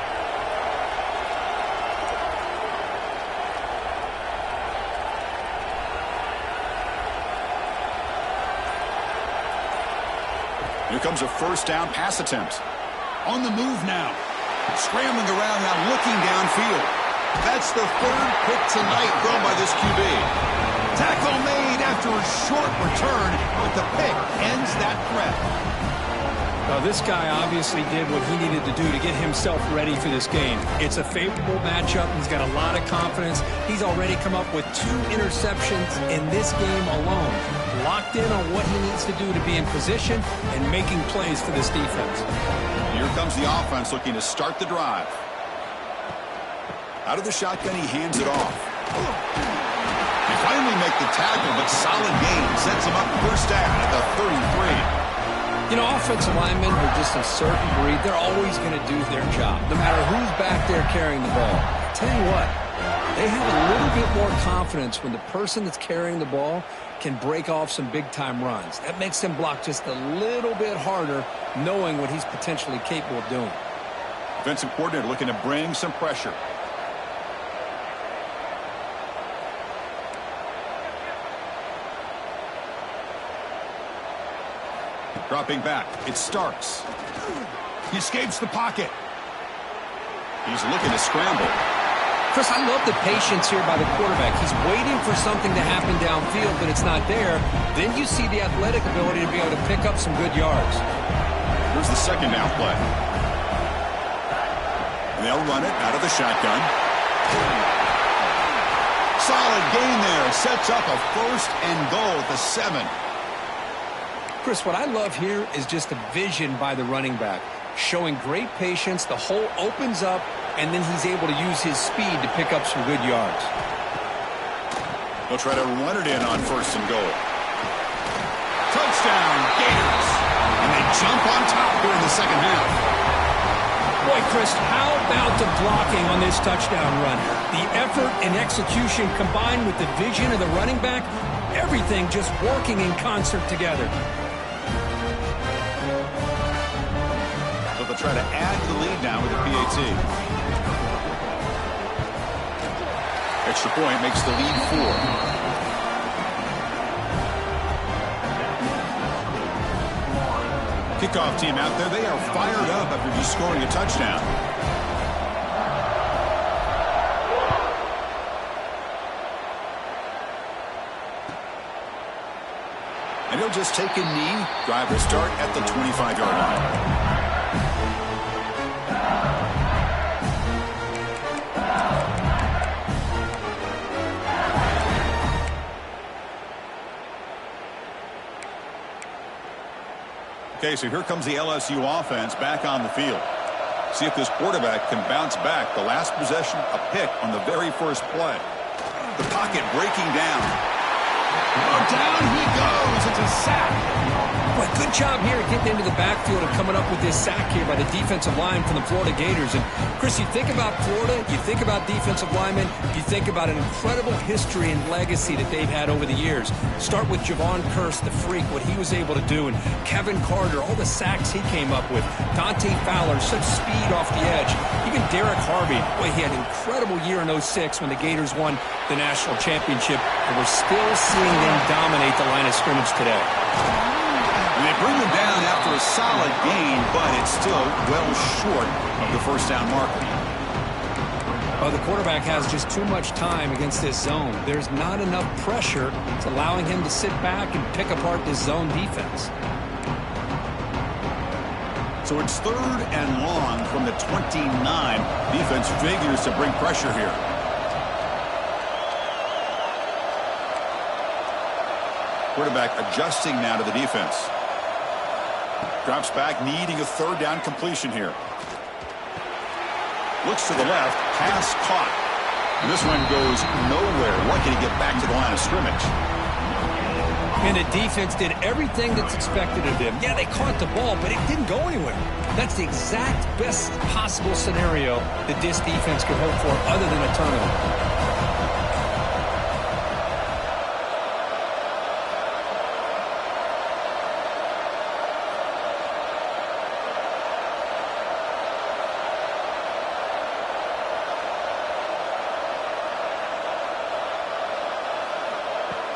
S1: Here comes a first down pass attempt. On the move now. Scrambling around now, looking downfield. That's the third pick tonight thrown by this QB. Tackle made after a short return, but the pick ends that threat.
S3: Well, this guy obviously did what he needed to do to get himself ready for this game. It's a favorable matchup. He's got a lot of confidence. He's already come up with 2 interceptions in this game alone. Locked in on what he needs to do to be in position and making plays for this defense.
S1: Here comes the offense looking to start the drive. Out of the shotgun, he hands it off. They finally make the tackle, but solid gain sets him up first down at the 33.
S3: You know, offensive linemen are just a certain breed. They're always going to do their job, no matter who's back there carrying the ball. I'll tell you what, they have a little bit more confidence when the person that's carrying the ball can break off some big-time runs. That makes them block just a little bit harder, knowing what he's potentially capable of doing.
S1: Defensive coordinator looking to bring some pressure. Dropping back, it's Starks. He escapes the pocket. He's looking to scramble.
S3: Chris, I love the patience here by the quarterback. He's waiting for something to happen downfield, but it's not there. Then you see the athletic ability to be able to pick up some good yards.
S1: Here's the second down play. They'll run it out of the shotgun. Solid gain there. Sets up a first and goal at the 7.
S3: Chris, what I love here is just the vision by the running back. Showing great patience, the hole opens up, and then he's able to use his speed to pick up some good yards.
S1: They'll try to run it in on first and goal. Touchdown, Gators! And they jump on top here in the second half.
S3: Boy, Chris, how about the blocking on this touchdown run? The effort and execution combined with the vision of the running back, everything just working in concert together.
S1: They'll try to add to the lead now with the PAT. Extra point makes the lead 4. Kickoff team out there. They are fired up after just scoring a touchdown. And he'll just take a knee. Drive to start at the 25-yard line. Okay, so here comes the LSU offense back on the field. See if this quarterback can bounce back. The last possession, a pick on the very first play. The pocket breaking down. Oh, down he goes. It's a sack.
S3: Boy, good job here getting into the backfield and coming up with this sack here by the defensive line from the Florida Gators. And, Chris, you think about Florida, you think about defensive linemen, you think about an incredible history and legacy that they've had over the years. Start with Javon Kearse, the freak, what he was able to do, and Kevin Carter, all the sacks he came up with. Dante Fowler, such speed off the edge. Even Derek Harvey, boy, he had an incredible year in 06 when the Gators won the national championship, and we're still seeing them dominate the line of scrimmage today.
S1: And they bring them down after a solid gain, but it's still well short of the first down marker.
S3: Oh, the quarterback has just too much time against this zone. There's not enough pressure. It's allowing him to sit back and pick apart this zone defense.
S1: So it's 3rd and long from the 29. Defense figures to bring pressure here. Quarterback adjusting now to the defense. Drops back, needing a 3rd down completion here. Looks to the left, pass caught. And this one goes nowhere. Lucky to get back to the line of scrimmage.
S3: And the defense did everything that's expected of them. Yeah, they caught the ball, but it didn't go anywhere. That's the exact best possible scenario that this defense could hope for other than a turnover.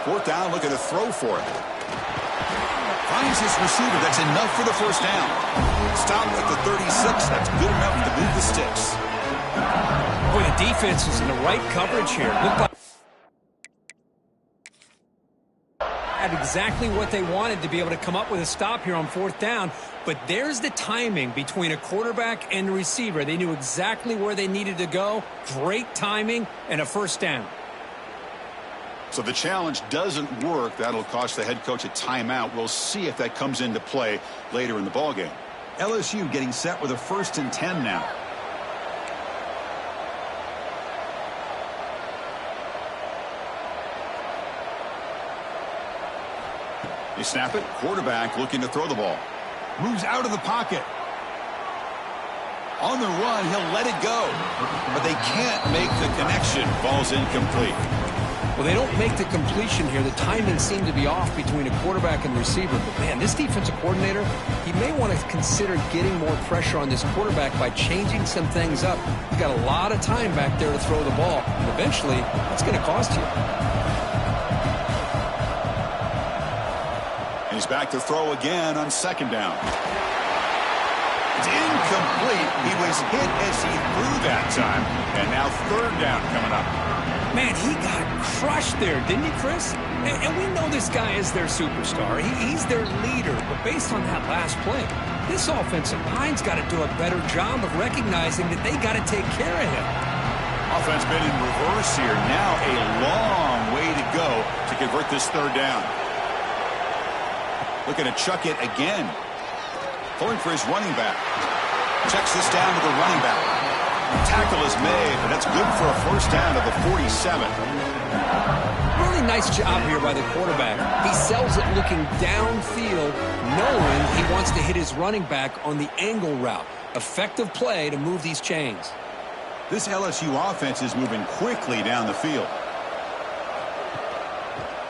S1: Fourth down, looking to throw for it. Finds his receiver. That's enough for the first down. Stop at the 36. That's good enough to move the sticks.
S3: Boy, the defense is in the right coverage here. Looked like had exactly what they wanted to be able to come up with a stop here on 4th down. But there's the timing between a quarterback and the receiver. They knew exactly where they needed to go. Great timing and a first down.
S1: So the challenge doesn't work. That'll cost the head coach a timeout. We'll see if that comes into play later in the ballgame. LSU getting set with a 1st and 10 now. They snap it. Quarterback looking to throw the ball. Moves out of the pocket. On the run, he'll let it go. But they can't make the connection. Ball's incomplete.
S3: Well, they don't make the completion here. The timing seemed to be off between a quarterback and receiver. But, man, this defensive coordinator, he may want to consider getting more pressure on this quarterback by changing some things up. He's got a lot of time back there to throw the ball. And eventually, that's going to cost you.
S1: And he's back to throw again on 2nd down. It's incomplete. He was hit as he threw that time. And now 3rd down coming up.
S3: Man, he got crushed there, didn't he, Chris? And we know this guy is their superstar. He's their leader. But based on that last play, this offensive line's got to do a better job of recognizing that they got to take care of him.
S1: Offense been in reverse here. Now a long way to go to convert this 3rd down. Looking to chuck it again. Pulling for his running back. Checks this down to the running back. Tackle is made, but that's good for a first down of the 47.
S3: Really nice job here by the quarterback. He sells it looking downfield, knowing he wants to hit his running back on the angle route. Effective play to move these chains.
S1: This LSU offense is moving quickly down the field.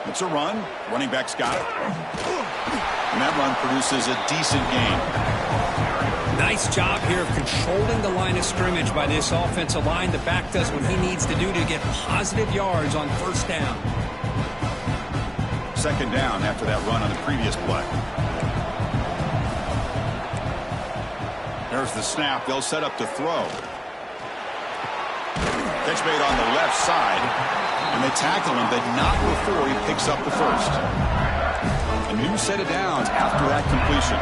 S1: It's a run. Running back's got it. And that run produces a decent gain.
S3: Nice job here of controlling the line of scrimmage by this offensive line. The back does what he needs to do to get positive yards on 1st down.
S1: 2nd down after that run on the previous play. There's the snap. They'll set up to throw. Catch made on the left side. And they tackle him, but not before he picks up the first. A new set of downs after that completion.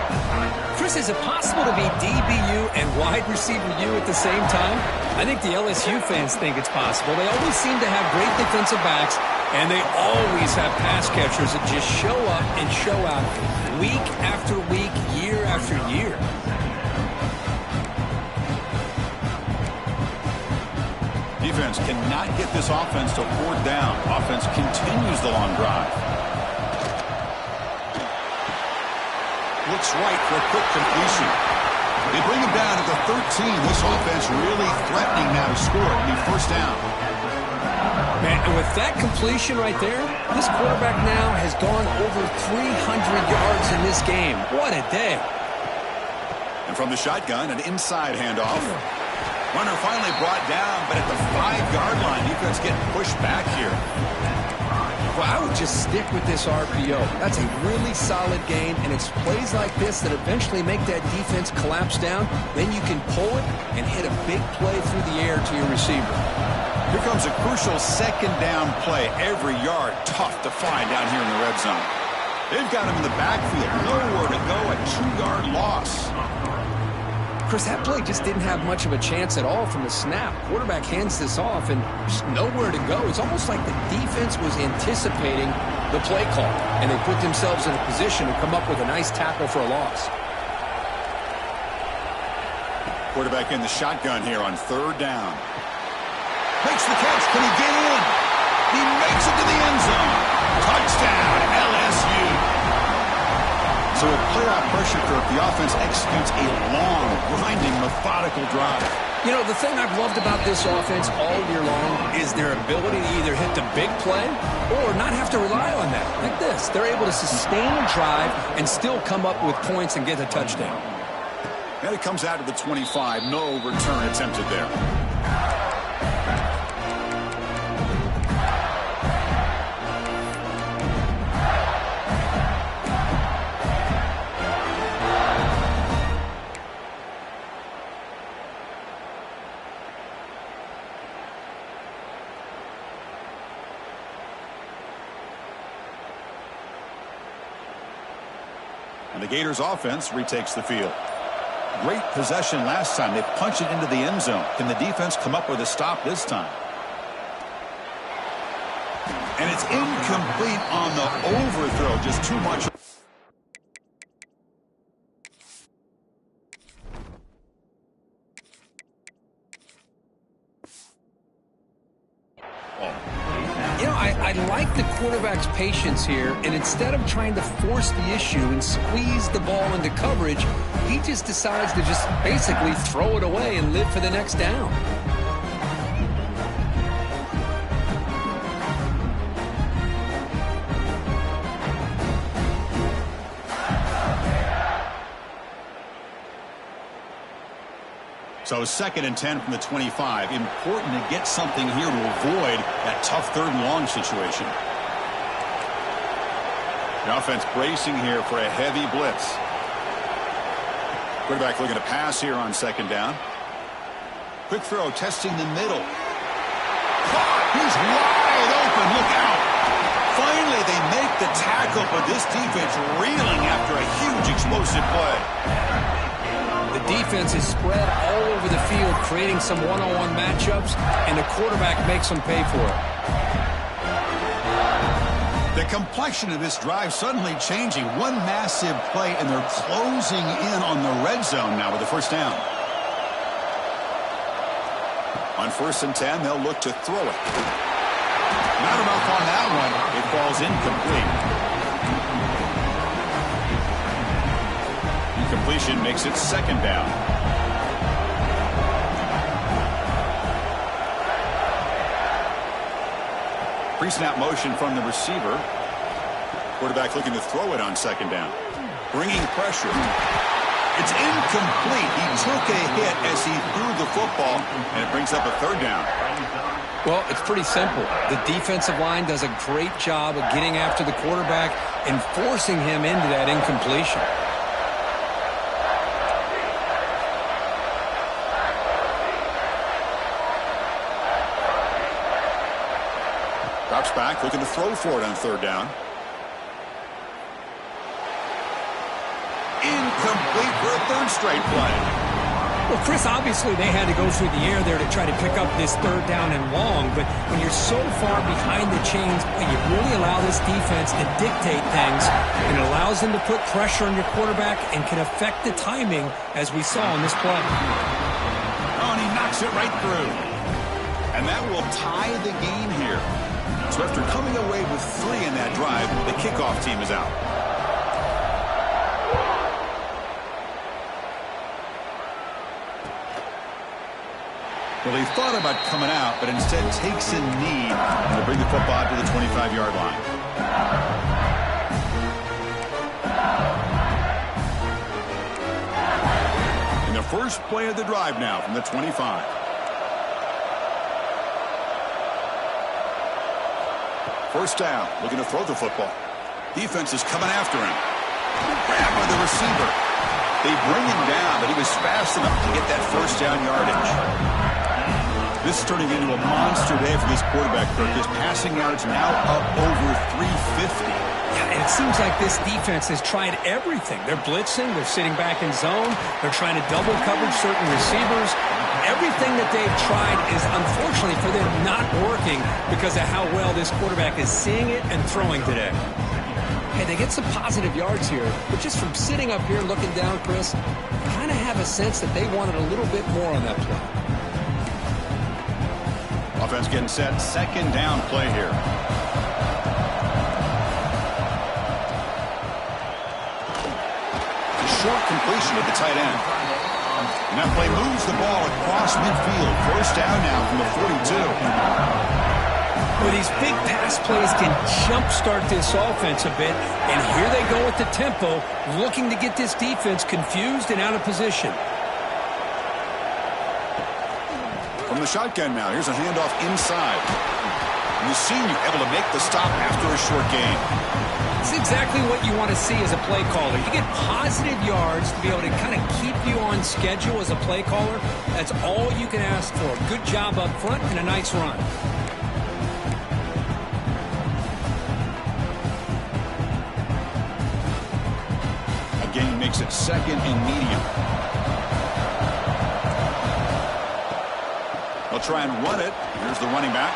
S3: Chris, is it possible to be DBU and wide receiver U at the same time? I think the LSU fans think it's possible. They always seem to have great defensive backs, and they always have pass catchers that just show up and show out week after week, year after year.
S1: Defense cannot get this offense to 4th down. Offense continues the long drive. Looks right for a quick completion. They bring him down at the 13. This offense really threatening now to score. It'll be 1st down.
S3: Man, and with that completion right there, this quarterback now has gone over 300 yards in this game. What a day.
S1: And from the shotgun, an inside handoff. Runner finally brought down, but at the 5-yard line, defense getting pushed back here.
S3: Well, I would just stick with this RPO. That's a really solid gain, and it's plays like this that eventually make that defense collapse down. Then you can pull it and hit a big play through the air to your receiver.
S1: Here comes a crucial 2nd down play. Every yard tough to find down here in the red zone. They've got him in the backfield. Nowhere to go. A 2-yard loss.
S2: Chris, that play just didn't have much of a chance at all from the snap. Quarterback hands this off and just nowhere to go. It's almost like the defense was anticipating the play call, and they put themselves in a position to come up with a nice tackle for a loss.
S1: Quarterback in the shotgun here on third down. Makes the catch. Can he get in? He makes it to the end zone. Touchdown, LSU. So with playoff pressure, Kirk, the offense executes a long, grinding, methodical drive.
S2: You know, the thing I've loved about this offense all year long is their ability to either hit the big play or not have to rely on that. Like this. They're able to sustain a drive and still come up with points and get a touchdown.
S1: And it comes out to the 25. No return attempted there. And the Gators offense retakes the field. Great possession last time. They punch it into the end zone. Can the defense come up with a stop this time? And it's incomplete on the overthrow. Just too much.
S2: You know, I like the quarterback's patience here, and instead of trying to force the issue and squeeze the ball into coverage, he just decides to just basically throw it away and live for the next down.
S1: So 2nd and 10 from the 25. Important to get something here to avoid that tough 3rd and long situation. The offense bracing here for a heavy blitz. Quarterback looking to pass here on 2nd down. Quick throw, testing the middle. He's wide open. Look out. Finally, they make the tackle, but this defense reeling after a huge explosive play.
S2: The defense is spread all over the field, creating some one-on-one matchups, and the quarterback makes them pay for it.
S1: The complexion of this drive suddenly changing. One massive play, and they're closing in on the red zone now with the 1st down. On 1st and 10, they'll look to throw it. Not enough on that one. It falls incomplete. Completion makes it 2nd down. Pre-snap motion from the receiver. Quarterback looking to throw it on 2nd down. Bringing pressure. It's incomplete. He took a hit as he threw the football, and it brings up a 3rd down.
S2: Well, it's pretty simple. The defensive line does a great job of getting after the quarterback and forcing him into that incompletion.
S1: Drops back, looking to throw for it on 3rd down. Incomplete for a 3rd straight play.
S3: Well, Chris, obviously they had to go through the air there to try to pick up this 3rd down and long, but when you're so far behind the chains, you really allow this defense to dictate things, and it allows them to put pressure on your quarterback and can affect the timing, as we saw in this play.
S1: Oh, and he knocks it right through. And that will tie the game here. So after coming away with 3 in that drive, the kickoff team is out. Well, he thought about coming out, but instead takes a knee to bring the football to the 25-yard line. And the first play of the drive now from the 25. First down, looking to throw the football. Defense is coming after him. Grab by the receiver. They bring him down, but he was fast enough to get that 1st down yardage. This is turning into a monster day for this quarterback, Kirk. His passing yards now up over 350.
S3: Yeah, and it seems like this defense has tried everything. They're blitzing. They're sitting back in zone. They're trying to double coverage certain receivers. Everything that they've tried is, unfortunately for them, not working because of how well this quarterback is seeing it and throwing today. Hey, they get some positive yards here, but just from sitting up here looking down, Chris, I kind of have a sense that they wanted a little bit more on that play.
S1: Offense getting set. Second down play here. A short completion to the tight end. And that play moves the ball across midfield. First down now from the 42.
S3: Well, these big pass plays can jumpstart this offense a bit. And here they go with the tempo, looking to get this defense confused and out of position.
S1: From the shotgun now, here's a handoff inside. And the senior able to make the stop after a short gain.
S3: It's exactly what you want to see as a play caller. You get positive yards to be able to kind of keep you on schedule as a play caller. That's all you can ask for. Good job up front and a nice run.
S1: Again, makes it second and medium. They'll try and run it. Here's the running back.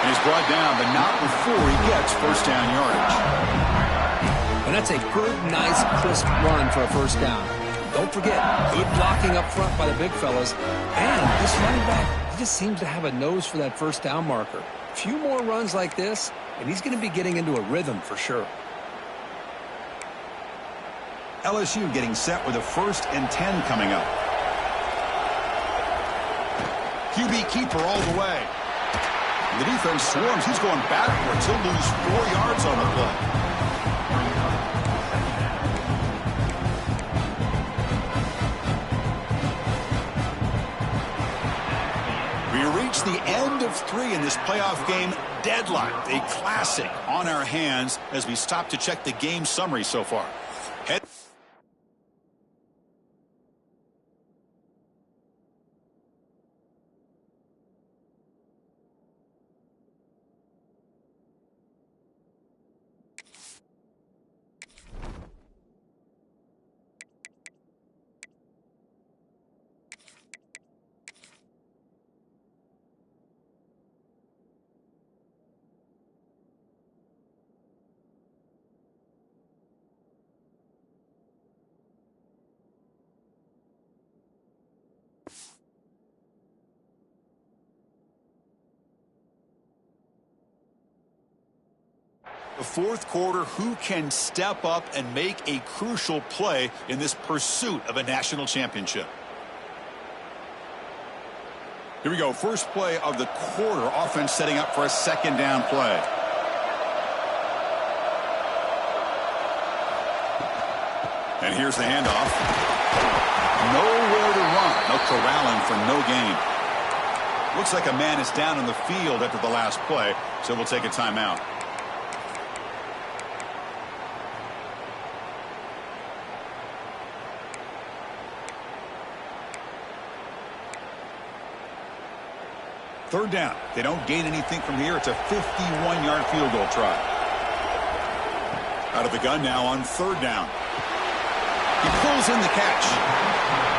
S1: And he's brought down, but not before he gets first down yardage.
S3: And that's a good, nice, crisp run for a first down. Don't forget, good blocking up front by the big fellas. And this running back, he just seems to have a nose for that first down marker. A few more runs like this, and he's going to be getting into a rhythm for sure.
S1: LSU getting set with a 1st and 10 coming up. QB keeper all the way. The defense swarms. He's going backwards. He'll lose 4 yards on the play. We reach the end of 3 in this playoff game. Deadlocked, a classic on our hands as we stop to check the game summary so far. The fourth quarter, who can step up and make a crucial play in this pursuit of a national championship? Here we go. First play of the quarter. Offense setting up for a second down play. And here's the handoff. Nowhere to run. No corralling for no gain. Looks like a man is down on the field after the last play, so we'll take a timeout. Third down. They don't gain anything from here. It's a 51-yard field goal try. Out of the gun now on third down. He pulls in the catch.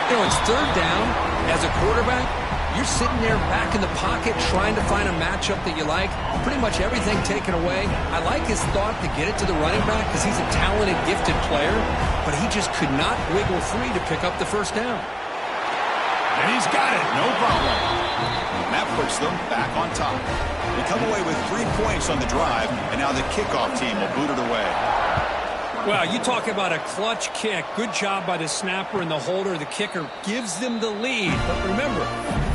S3: You know, it's third down. As a quarterback, you're sitting there back in the pocket trying to find a matchup that you like. Pretty much everything taken away. I like his thought to get it to the running back because he's a talented, gifted player, but he just could not wiggle free to pick up the first down.
S1: And he's got it. No problem. And that puts them back on top. They come away with 3 points on the drive, and now the kickoff team will boot it away.
S3: Well, you talk about a clutch kick. Good job by the snapper and the holder. The kicker gives them the lead. But remember,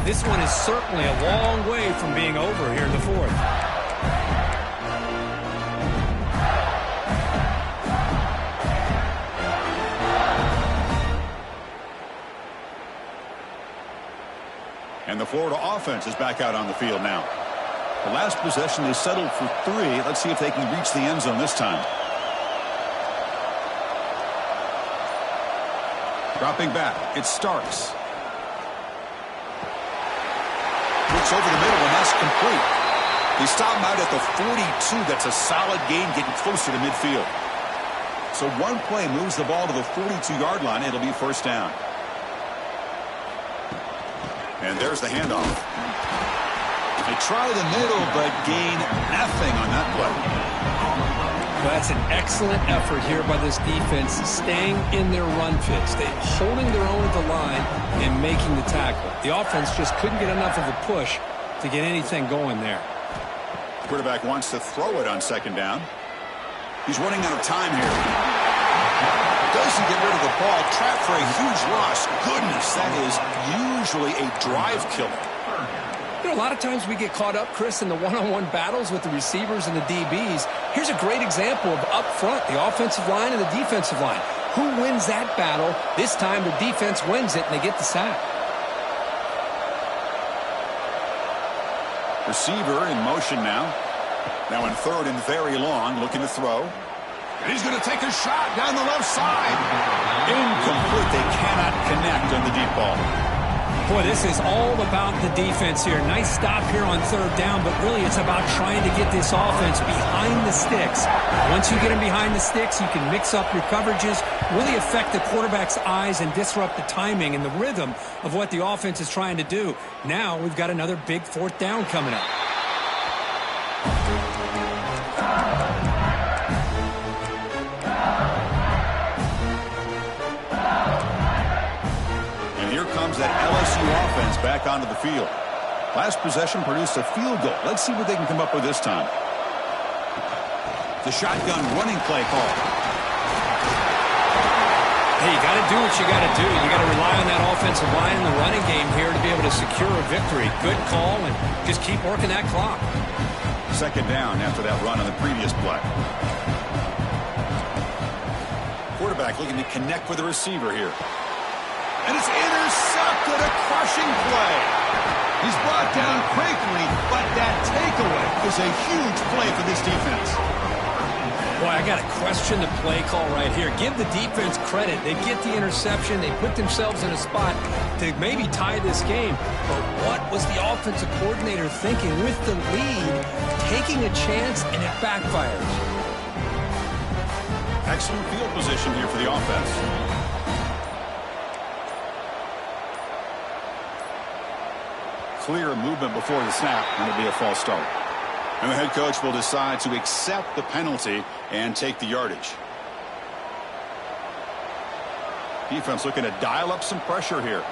S3: this one is certainly a long way from being over here in the fourth.
S1: And the Florida offense is back out on the field now. The last possession, they settled for 3. Let's see if they can reach the end zone this time. Dropping back, it's Starks. Looks over the middle, and that's complete. They stop him out at the 42. That's a solid gain, getting closer to midfield. So one play moves the ball to the 42-yard line. It'll be first down. And there's the handoff. They try the middle, but gain nothing on that play.
S2: Well, that's an excellent effort here by this defense, staying in their run fits. They're holding their own at the line and making the tackle. The offense just couldn't get enough of a push to get anything going there.
S1: Quarterback wants to throw it on second down. He's running out of time here. Doesn't get rid of the ball. Trapped for a huge loss. Goodness, that is usually a drive killer.
S2: You know, a lot of times we get caught up, Chris, in the one-on-one battles with the receivers and the DBs. Here's a great example of up front, the offensive line and the defensive line. Who wins that battle? This time the defense wins it, and they get the sack.
S1: Receiver in motion now. Now in third and very long, looking to throw. And he's going to take a shot down the left side. Incomplete. They cannot connect on the deep ball.
S3: Boy, this is all about the defense here. Nice stop here on third down, but really it's about trying to get this offense behind the sticks. Once you get them behind the sticks, you can mix up your coverages, really affect the quarterback's eyes and disrupt the timing and the rhythm of what the offense is trying to do. Now we've got another big fourth down coming up.
S1: That LSU offense back onto the field. Last possession produced a field goal. Let's see what they can come up with this time. The shotgun running play call.
S3: Hey, you got to do what you got to do. You got to rely on that offensive line in the running game here to be able to secure a victory. Good call, and just keep working that clock.
S1: Second down after that run on the previous play. Quarterback looking to connect with the receiver here. And it's intercepted, a crushing play. He's brought down quickly, but that takeaway is a huge play for this defense.
S3: Boy, I got to question the play call right here. Give the defense credit. They get the interception. They put themselves in a spot to maybe tie this game. But what was the offensive coordinator thinking with the lead, taking a chance, and it backfires?
S1: Excellent field position here for the offense. Clear movement before the snap, and it'll be a false start. And the head coach will decide to accept the penalty and take the yardage. Defense looking to dial up some pressure here.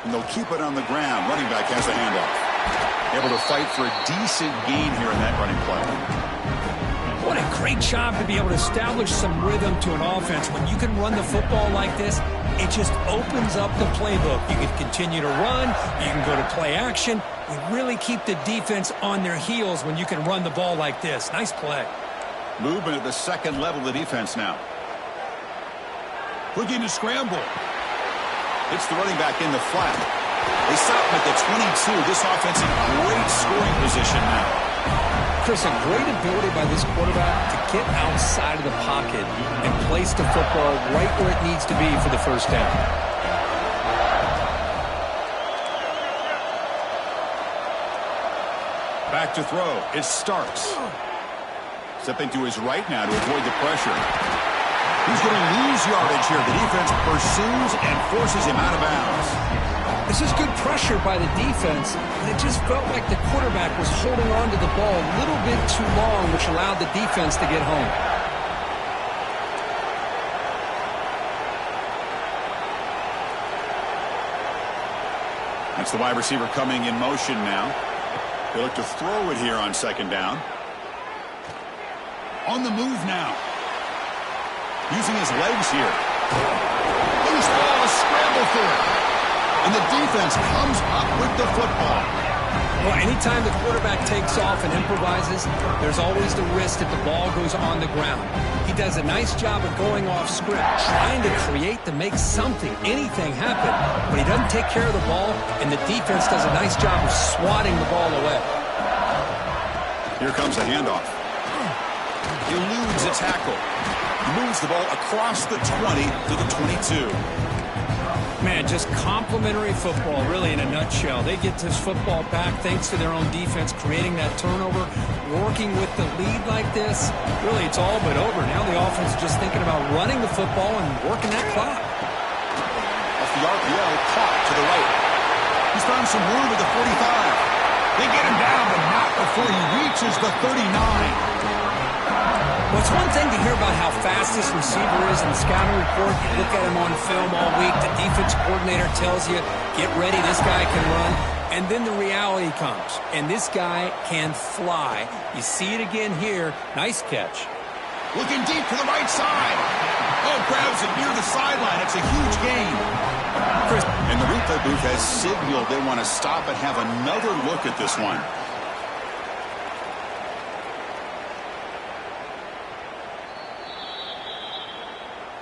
S1: And they'll keep it on the ground. Running back has the handoff. Able to fight for a decent gain here in that running play.
S3: What a great job to be able to establish some rhythm to an offense. When you can run the football like this, it just opens up the playbook. You can continue to run. You can go to play action. You really keep the defense on their heels when you can run the ball like this. Nice play.
S1: Movement at the second level of the defense now. Looking to scramble. It's the running back in the flat. They stop him at the 22. This offense in great scoring position now.
S2: Chris, a great ability by this quarterback to get outside of the pocket and place the football right where it needs to be for the first down.
S1: Back to throw. It starts. Stepping to his right now to avoid the pressure. He's going to lose yardage here. The defense pursues and forces him out of bounds.
S2: This is good pressure by the defense, and it just felt like the quarterback was holding on to the ball a little bit too long, which allowed the defense to get home.
S1: That's the wide receiver coming in motion now. They look to throw it here on second down. On the move now. Using his legs here. Loose ball, a scramble for it. And the defense comes up with the football.
S2: Well, anytime the quarterback takes off and improvises, there's always the risk that the ball goes on the ground. He does a nice job of going off script, trying to create to make something, anything happen. But he doesn't take care of the ball, and the defense does a nice job of swatting the ball away.
S1: Here comes the handoff. Eludes a tackle. Moves the ball across the 20 to the 22.
S3: Man, just complimentary football, really, in a nutshell. They get this football back thanks to their own defense, creating that turnover, working with the lead like this. Really, it's all but over. Now the offense is just thinking about running the football and working that clock.
S1: Off the RPO, clock to the right. He's found some room at the 45. They get him down, but not before he reaches the 39.
S3: Well, it's one thing to hear about how fast this receiver is in the scouting report. You look at him on film all week. The defense coordinator tells you, get ready, this guy can run. And then the reality comes, and this guy can fly. You see it again here. Nice catch.
S1: Looking deep to the right side. Oh, grabs it near the sideline. It's a huge gain. And the replay booth has signaled they want to stop and have another look at this one.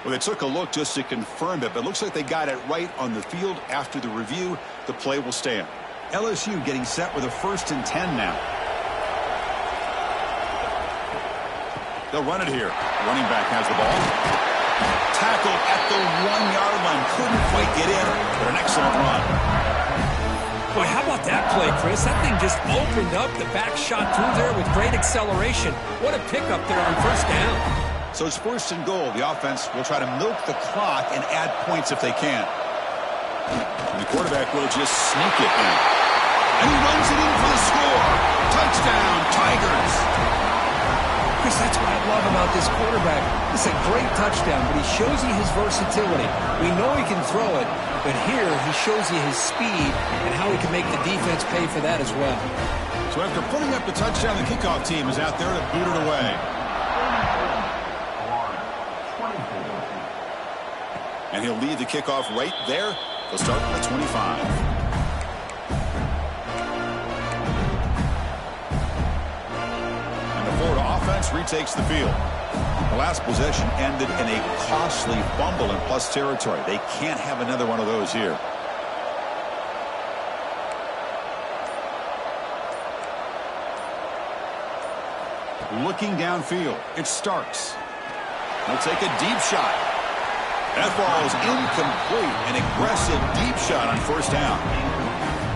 S1: Well, they took a look just to confirm it, but it looks like they got it right on the field. After the review, the play will stand. LSU getting set with a 1st and 10 now. They'll run it here. Running back has the ball. Tackled at the 1-yard line. Couldn't quite get in, but an excellent run.
S3: Boy, how about that play, Chris? That thing just opened up. The back shot through there with great acceleration. What a pickup there on 1st down.
S1: So it's 1st and goal. The offense will try to milk the clock and add points if they can. And the quarterback will just sneak it in. And he runs it in for the score. Touchdown, Tigers.
S3: Chris, that's what I love about this quarterback. It's a great touchdown, but he shows you his versatility. We know he can throw it, but here he shows you his speed and how he can make the defense pay for that as well.
S1: So after putting up the touchdown, the kickoff team is out there to boot it away. And he'll lead the kickoff right there. He'll start from the 25. And the Florida offense retakes the field. The last possession ended in a costly fumble in plus territory. They can't have another one of those here. Looking downfield, it's Starks. He'll take a deep shot. That ball is incomplete. An aggressive deep shot on 1st down.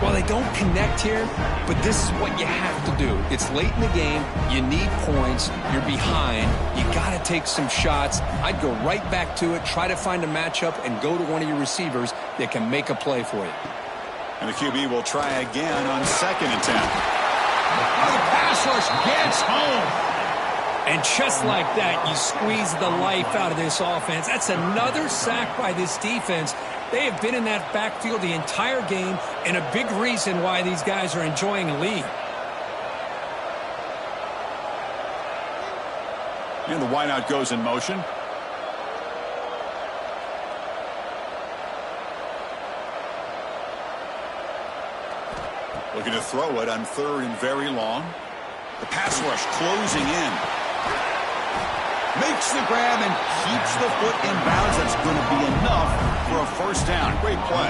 S3: Well, they don't connect here, but this is what you have to do. It's late in the game. You need points. You're behind. You got to take some shots. I'd go right back to it, try to find a matchup, and go to one of your receivers that can make a play for you.
S1: And the QB will try again on 2nd and 10. Oh, the pass rush gets home.
S3: And just like that, you squeeze the life out of this offense. That's another sack by this defense. They have been in that backfield the entire game, and a big reason why these guys are enjoying a lead.
S1: And the wideout goes in motion. Looking to throw it on 3rd and very long. The pass rush closing in. Makes the grab and keeps the foot in bounds. That's going to be enough for a 1st down. Great play.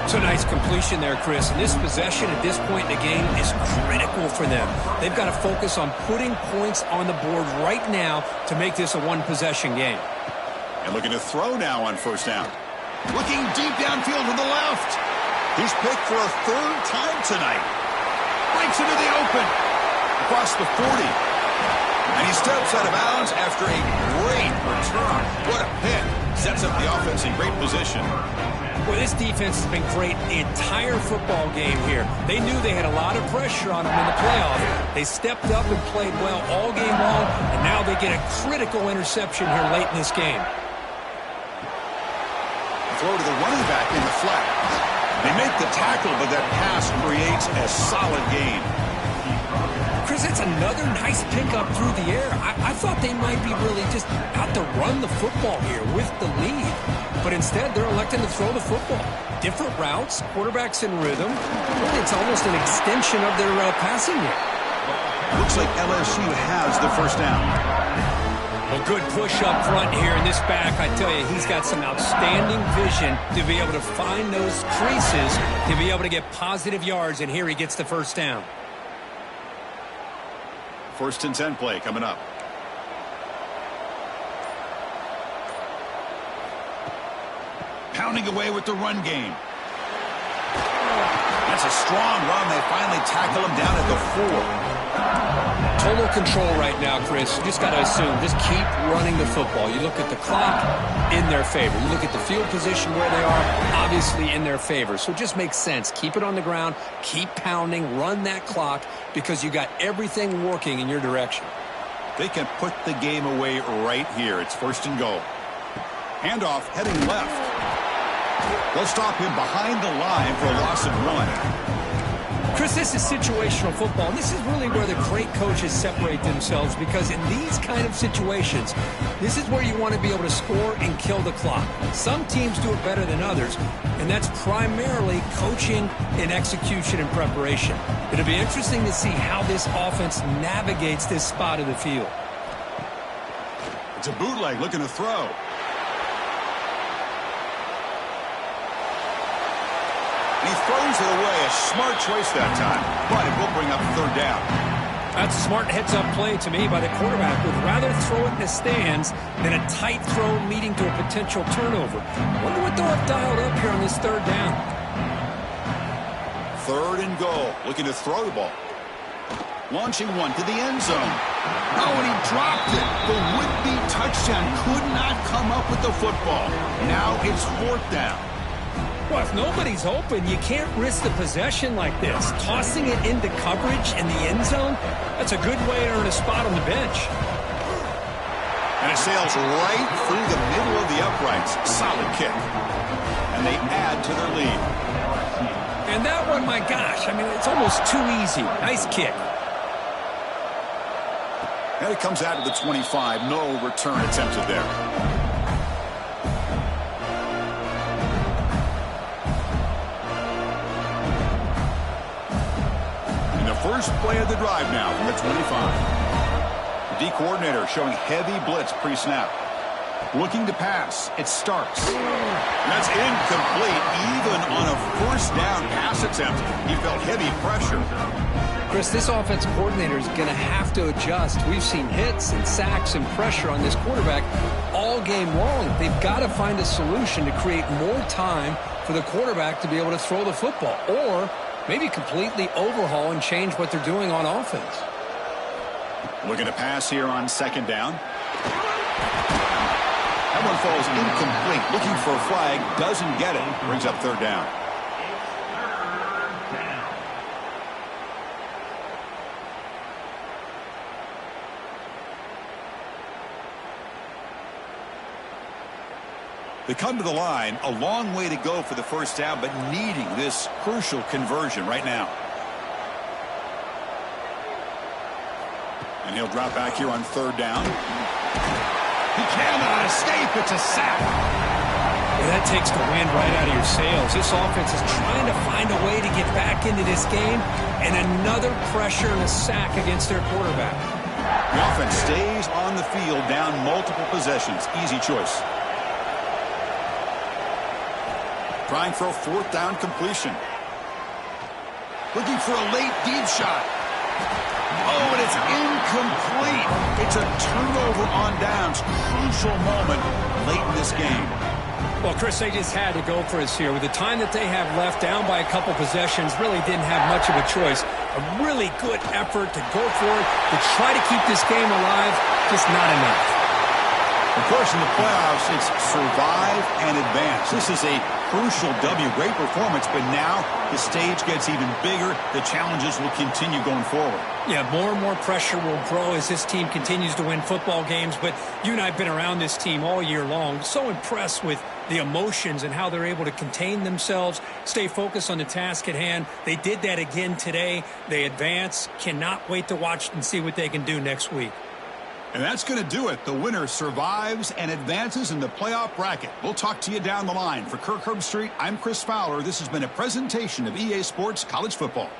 S3: It's a nice completion there, Chris. And this possession at this point in the game is critical for them. They've got to focus on putting points on the board right now to make this a one-possession game.
S1: And looking to throw now on 1st down. Looking deep downfield to the left. He's picked for a 3rd time tonight. Breaks into the open. Across the 40. And he steps out of bounds after a great return. What a pick. Sets up the offense in great position.
S3: Well, this defense has been great the entire football game here. They knew they had a lot of pressure on them in the playoff. They stepped up and played well all game long, and now they get a critical interception here late in this game.
S1: Throw to the running back in the flat. They make the tackle, but that pass creates a solid gain.
S3: Chris, it's another nice pickup through the air. I thought they might be really just out to run the football here with the lead. But instead, they're electing to throw the football. Different routes, quarterbacks in rhythm. Really, it's almost an extension of their passing game.
S1: Looks like LSU has the 1st down.
S3: Well, good push up front here in this back. I tell you, he's got some outstanding vision to be able to find those creases, to be able to get positive yards, and here he gets the 1st down.
S1: 1st and 10 play coming up. pounding away with the run game. That's a strong run. They finally tackle him down at the 4.
S2: Total control right now, Chris. You just got to assume. Just keep running the football. You look at the clock, in their favor. You look at the field position where they are, obviously in their favor. So it just makes sense. Keep it on the ground. Keep pounding. Run that clock because you got everything working in your direction.
S1: They can put the game away right here. It's 1st and goal. Handoff heading left. They'll stop him behind the line for a loss of 1.
S3: Chris, this is situational football. This is really where the great coaches separate themselves, because in these kind of situations, this is where you want to be able to score and kill the clock. Some teams do it better than others, and that's primarily coaching and execution and preparation. It'll be interesting to see how this offense navigates this spot of the field.
S1: It's a bootleg looking to throw. He throws it away. A smart choice that time. But it will bring up 3rd down.
S3: That's a smart heads-up play to me by the quarterback. Would rather throw it in the stands than a tight throw leading to a potential turnover. Wonder what they'll have dialed up here on this 3rd down.
S1: 3rd and goal. Looking to throw the ball. Launching one to the end zone. Oh, and he dropped it. The would-be touchdown could not come up with the football. Now it's 4th down.
S3: Well, if nobody's open, you can't risk the possession like this. Tossing it into coverage in the end zone, that's a good way to earn a spot on the bench.
S1: And it sails right through the middle of the uprights. Solid kick. And they add to their lead.
S3: And that one, my gosh, I mean, it's almost too easy. Nice kick.
S1: And it comes out to the 25. No return attempted there. First play of the drive now from the 25. The D coordinator showing heavy blitz pre-snap. Looking to pass. It starts. And that's incomplete. Even on a 1st down pass attempt, he felt heavy pressure.
S2: Chris, this offensive coordinator is going to have to adjust. We've seen hits and sacks and pressure on this quarterback all game long. They've got to find a solution to create more time for the quarterback to be able to throw the football, or maybe completely overhaul and change what they're doing on offense.
S1: Looking to pass here on 2nd down. That one falls incomplete. Looking for a flag. Doesn't get it. Brings up 3rd down. They come to the line, a long way to go for the 1st down, but needing this crucial conversion right now. And he'll drop back here on 3rd down. He cannot escape. It's a sack.
S3: Well, that takes the wind right out of your sails. This offense is trying to find a way to get back into this game, and another pressure and a sack against their quarterback.
S1: The offense stays on the field, down multiple possessions. Easy choice. Trying for a 4th down completion. Looking for a late deep shot. Oh, and it's incomplete. It's a turnover on downs. Crucial moment late in this game.
S3: Well, Chris, they just had to go for us here. With the time that they have left, down by a couple possessions, really didn't have much of a choice. A really good effort to go for it, to try to keep this game alive, just not enough.
S1: Of course, in the playoffs, it's survive and advance. This is a crucial W. Great performance, but now the stage gets even bigger. The challenges will continue going forward.
S3: Yeah, more and more pressure will grow as this team continues to win football games, but you and I have been around this team all year long. So impressed with the emotions and how they're able to contain themselves, stay focused on the task at hand. They did that again today. They advance. Cannot wait to watch and see what they can do next week.
S1: And that's going to do it. The winner survives and advances in the playoff bracket. We'll talk to you down the line. For Kirk Herbstreit, I'm Chris Fowler. This has been a presentation of EA Sports College Football.